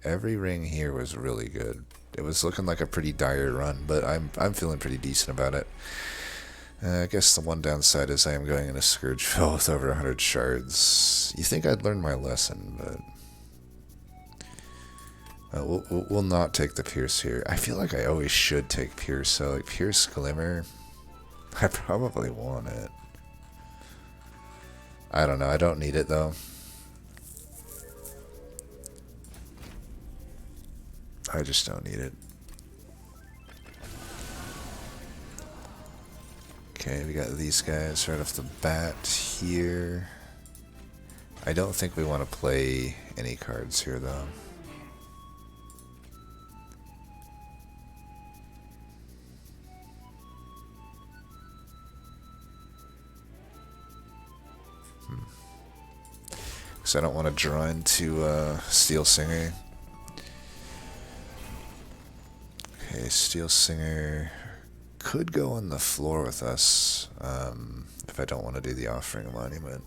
every ring here was really good. It was looking like a pretty dire run, but I'm feeling pretty decent about it. I guess the one downside is I am going in a Scourgeville with over 100 shards. You think I'd learn my lesson, but we'll not take the Pierce here. I feel like I always should take Pierce, so like Pierce Glimmer, I probably want it. I don't know, I don't need it though. I just don't need it. Okay, we got these guys right off the bat here. I don't think we want to play any cards here, though. Because I don't want to draw into Steel Singer. Okay, Steel Singer could go on the floor with us if I don't want to do the Offering Monument.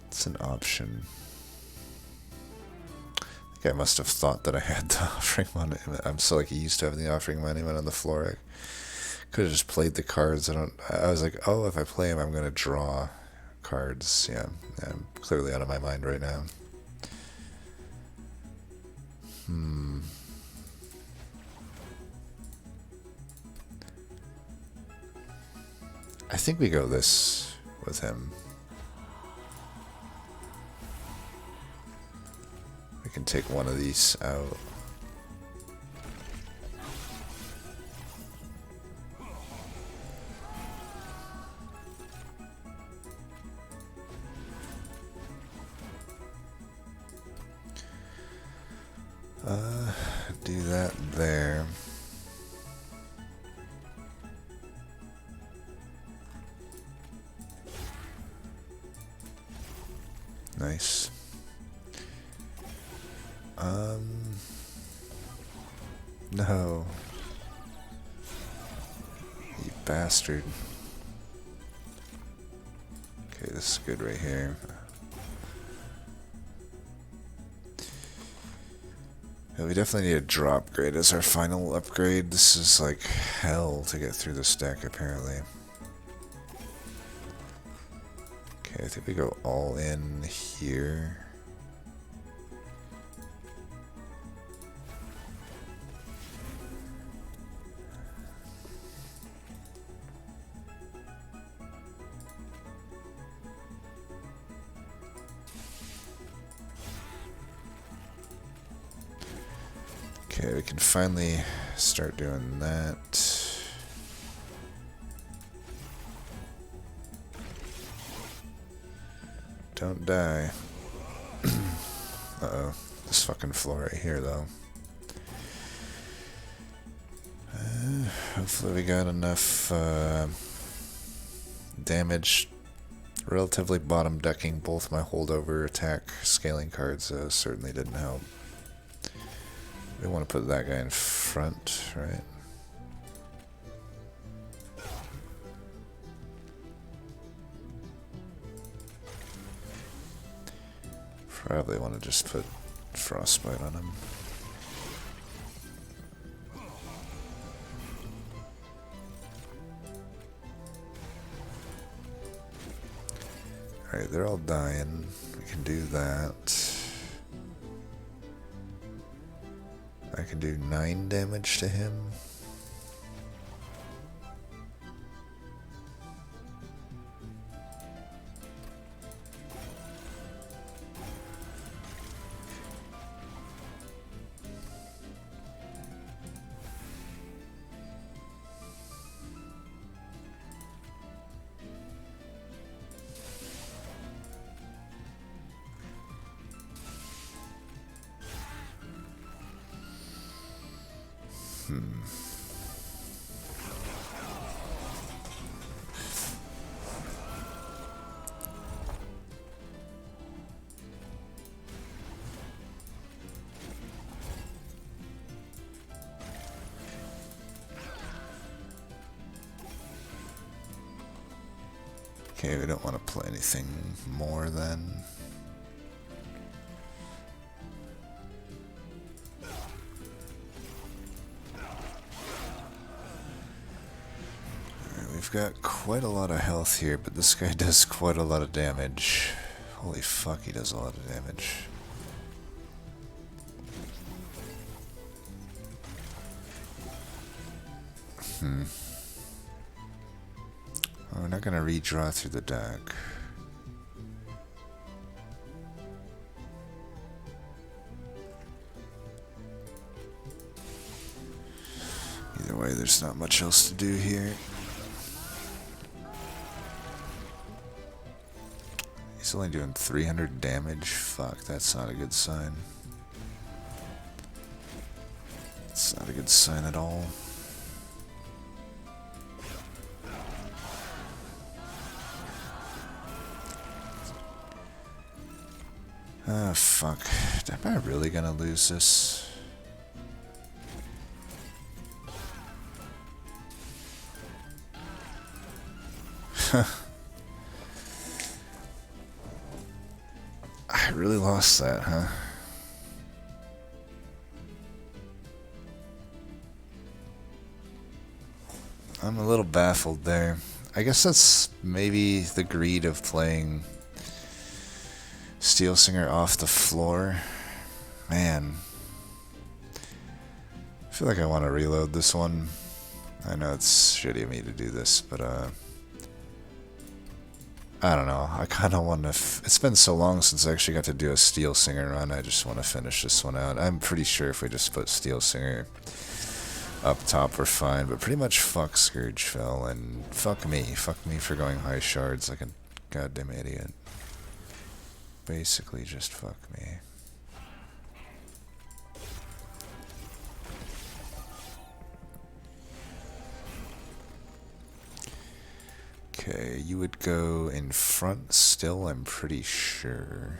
It's an option. I think I must have thought that I had the Offering Monument. I'm so like used to having the Offering Monument on the floor. I could have just played the cards. I was like, oh, if I play them, I'm going to draw cards. Yeah, I'm clearly out of my mind right now. I think we go this with him. We can take one of these out. Do that there. Nice. No. You bastard. Okay, this is good right here. Yeah, we definitely need a drop grade as our final upgrade. This is like hell to get through this deck, apparently. Okay, I think we go all in here. Okay, we can finally start doing that. Don't die. Uh-oh. this fucking floor right here, though. Hopefully we got enough damage. Relatively bottom decking both my holdover attack scaling cards certainly didn't help. We want to put that guy in front, right? Probably want to just put Frostbite on him. Alright, they're all dying. We can do that. I can do 9 damage to him. Okay, we don't want to play anything more then. Alright, we've got quite a lot of health here, but this guy does quite a lot of damage. Holy fuck, he does a lot of damage. We're not going to redraw through the deck. Either way, there's not much else to do here. He's only doing 300 damage. Fuck, that's not a good sign. It's not a good sign at all. Ah, fuck. Am I really gonna lose this? I really lost that, huh? I'm a little baffled there. I guess that's maybe the greed of playing Steel Singer off the floor. Man. I feel like I want to reload this one. I know it's shitty of me to do this, but I don't know. I kind of want to... It's been so long since I actually got to do a Steel Singer run. I just want to finish this one out. I'm pretty sure if we just put Steel Singer up top, we're fine. But pretty much fuck Scourgefell and fuck me. Fuck me for going high shards like a goddamn idiot. Basically just fuck me. Okay, you would go in front still, I'm pretty sure.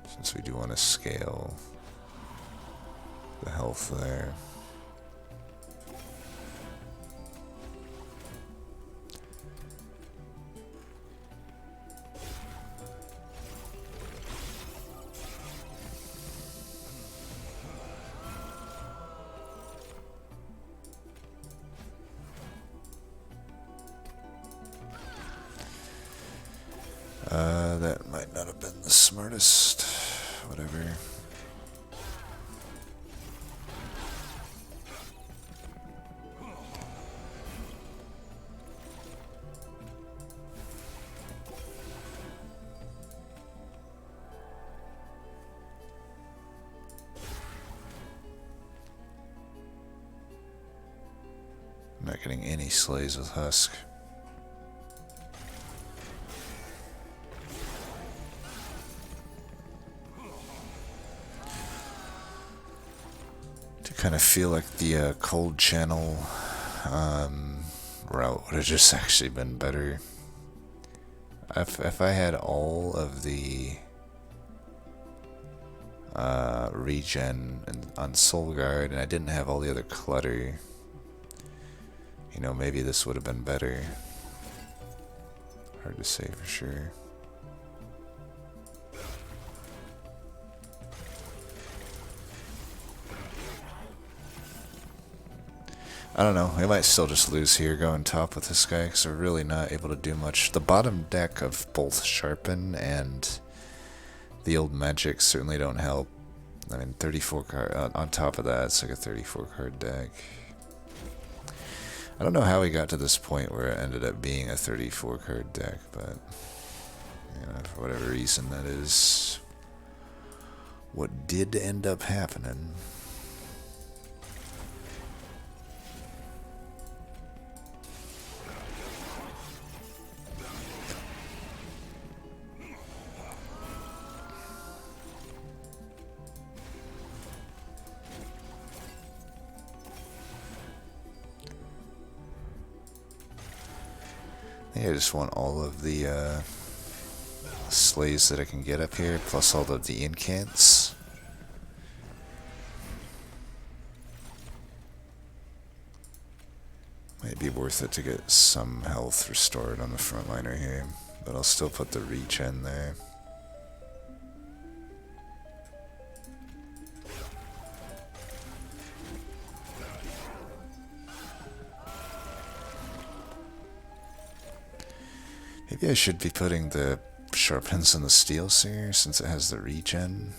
Since we do want to scale the health there. That might not have been the smartest. Whatever. I'm not getting any slays with Husk. kind of feel like the cold channel route would have just actually been better. If I had all of the regen on Soul Guard and I didn't have all the other clutter, you know, maybe this would have been better. Hard to say for sure. I don't know, we might still just lose here going top with this guy because we're really not able to do much. The bottom deck of both Sharpen and the old magic certainly don't help. I mean, 34 card, on top of that, it's like a 34 card deck. I don't know how we got to this point where it ended up being a 34 card deck, but, you know, for whatever reason, that is what did end up happening. I think I just want all of the slays that I can get up here, plus all of the incants. Might be worth it to get some health restored on the frontliner here, but I'll still put the reach in there. Maybe I should be putting the Sharpens in the Steel Singer since it has the regen.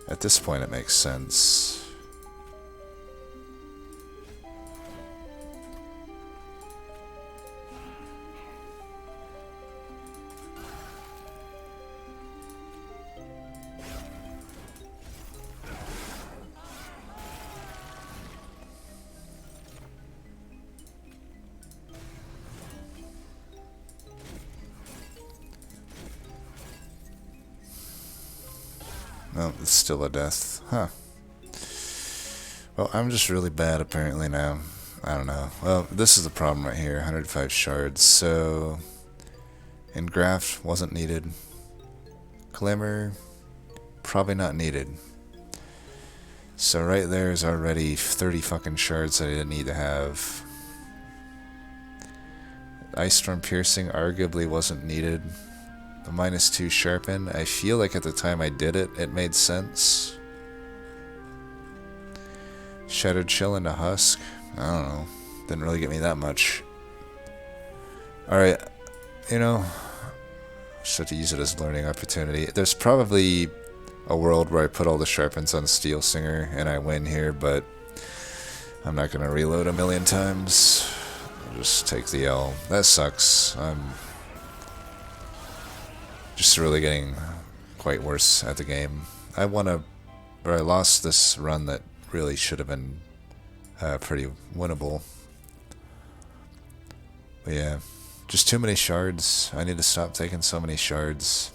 At this point it makes sense. No, it's still a death. Huh. Well, I'm just really bad apparently now. I don't know. Well, this is the problem right here. 105 shards. So, Engraft wasn't needed. Glimmer, probably not needed. So right there is already 30 fucking shards that I didn't need to have. Ice Storm Piercing arguably wasn't needed. The -2 Sharpen, I feel like at the time I did it, it made sense. Shattered Chill into Husk, I don't know, didn't really get me that much. Alright, you know, just have to use it as a learning opportunity. There's probably a world where I put all the Sharpens on Steel Singer and I win here, but I'm not going to reload a million times. I'll just take the L. That sucks. I'm just really getting quite worse at the game. I lost this run that really should have been pretty winnable. But yeah, just too many shards. I need to stop taking so many shards.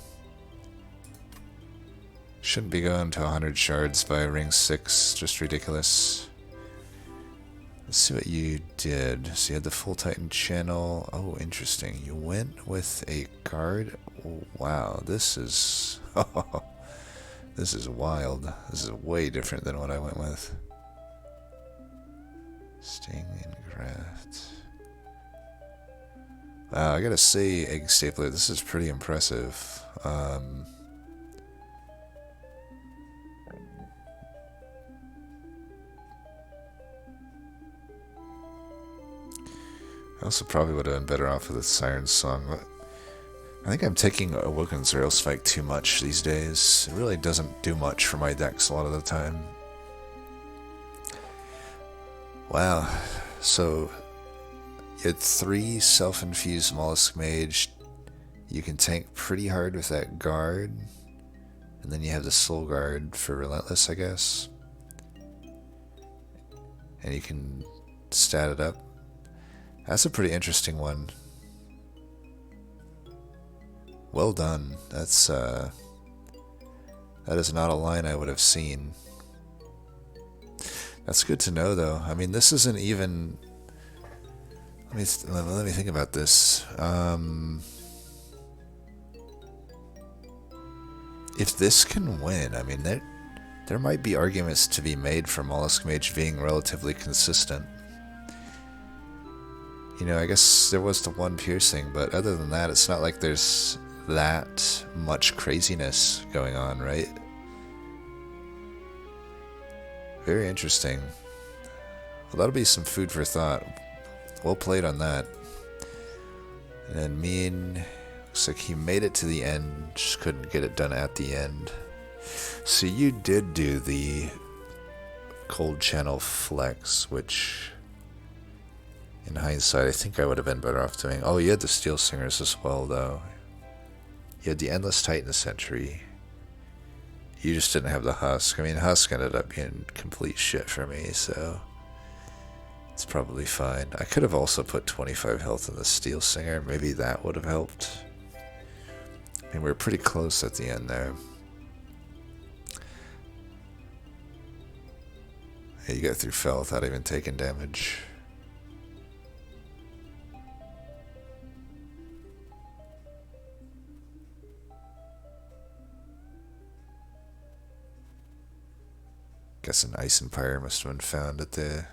Shouldn't be going to 100 shards by ring 6, just ridiculous. Let's see what you did. So you had the full Titan channel. Oh, interesting. You went with a guard. Wow, this is this is wild. This is way different than what I went with. Sting and Graft. Wow, I gotta say, Egg Stapler, this is pretty impressive. I also probably would have been better off with the Siren Song, but I think I'm taking Awoken's Rail Spike too much these days. It really doesn't do much for my decks a lot of the time. Wow, so you had 3 self-infused Mollusk Mage. You can tank pretty hard with that guard, and then you have the Soul Guard for Relentless, I guess. And you can stat it up. That's a pretty interesting one. Well done. That's That is not a line I would have seen. That's good to know, though. I mean, this isn't even... Let me think about this. If this can win, I mean, there might be arguments to be made for Mollusk Mage being relatively consistent. You know, I guess there was the one piercing, but other than that, it's not like there's that much craziness going on, right? Very interesting. Well, that'll be some food for thought. Well played on that. And then Mean, looks like he made it to the end, just couldn't get it done at the end. So you did do the cold channel flex, which in hindsight I think I would have been better off doing. Oh, you had the Steel Singers as well, though. You had the Endless Titan Sentry. You just didn't have the Husk. I mean, Husk ended up being complete shit for me, so it's probably fine. I could have also put 25 health in the Steel Singer. Maybe that would have helped. I mean, we were pretty close at the end there. Yeah, you got through Fell without even taking damage. Guess an Ice Empire must have been found at the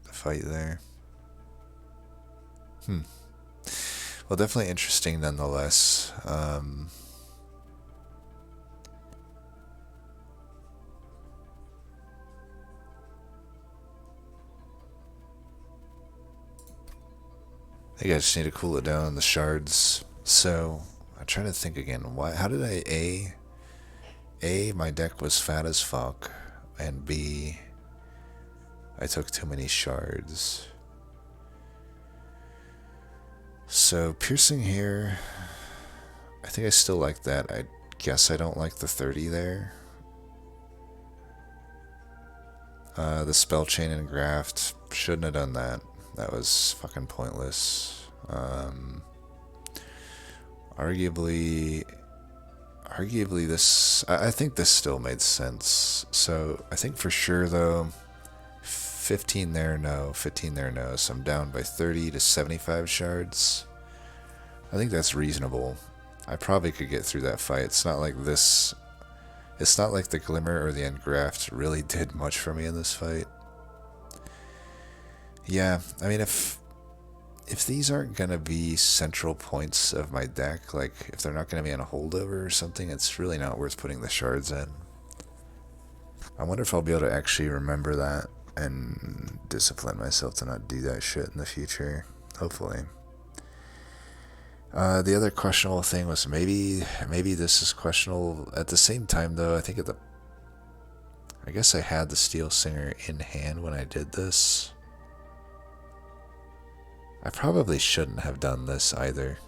fight there. Well, definitely interesting nonetheless. I think I just need to cool it down on the shards. So I'm trying to think again. How did I A, my deck was fat as fuck, and B, I took too many shards. So piercing here, I think I still like that. I guess I don't like the 30 there. The spell chain and graft, shouldn't have done that. That was fucking pointless. Arguably this, I think this still made sense. So I think for sure though, 15 there, no, 15 there, no. So I'm down by 30 to 75 shards. I think that's reasonable. I probably could get through that fight. It's not like this, it's not like the Glimmer or the Engraft really did much for me in this fight. Yeah, I mean, if these aren't going to be central points of my deck, like if they're not going to be on a holdover or something, it's really not worth putting the shards in. I wonder if I'll be able to actually remember that and discipline myself to not do that shit in the future. Hopefully. The other questionable thing was maybe this is questionable. At the same time, though, I guess I had the Steel Singer in hand when I did this. I probably shouldn't have done this either.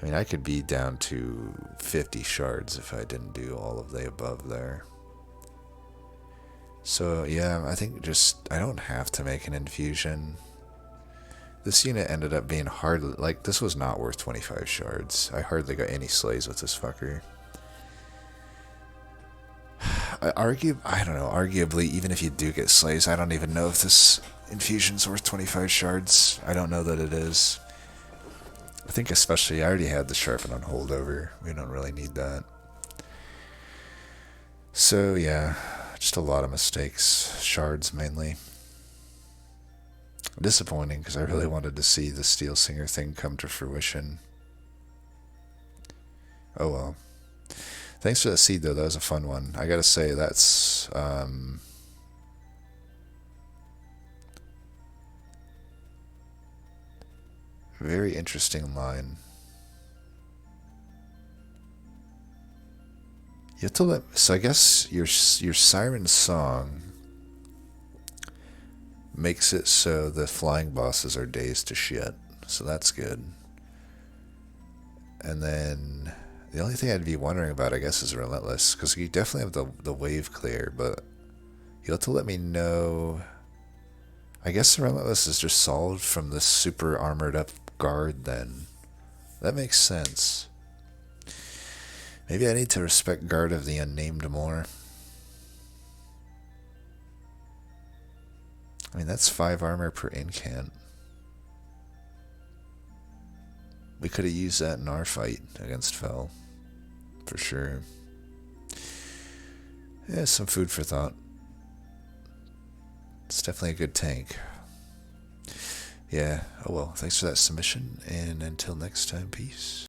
I mean, I could be down to 50 shards if I didn't do all of the above there. So yeah, I think I don't have to make an infusion. This unit ended up being this was not worth 25 shards. I hardly got any slays with this fucker. I don't know, arguably, even if you do get slays, I don't even know if this infusion's worth 25 shards. I don't know that it is. I think especially, I already had the Sharpen on holdover. We don't really need that. So yeah, just a lot of mistakes. Shards mainly. Disappointing, because I really wanted to see the Steel Singer thing come to fruition. Oh well. Thanks for that seed, though. That was a fun one. I gotta say, that's... very interesting line. You have to let... So I guess your Siren Song makes it so the flying bosses are dazed to shit. So that's good. And then... the only thing I'd be wondering about, I guess, is Relentless, because you definitely have the wave clear, but you'll have to let me know. I guess the Relentless is just solved from this super armored up guard then. That makes sense. Maybe I need to respect Guard of the Unnamed more. I mean, that's 5 armor per incant. We could have used that in our fight against Fel. For sure. Yeah, some food for thought. It's definitely a good tank. Yeah, oh well, thanks for that submission, and until next time, peace.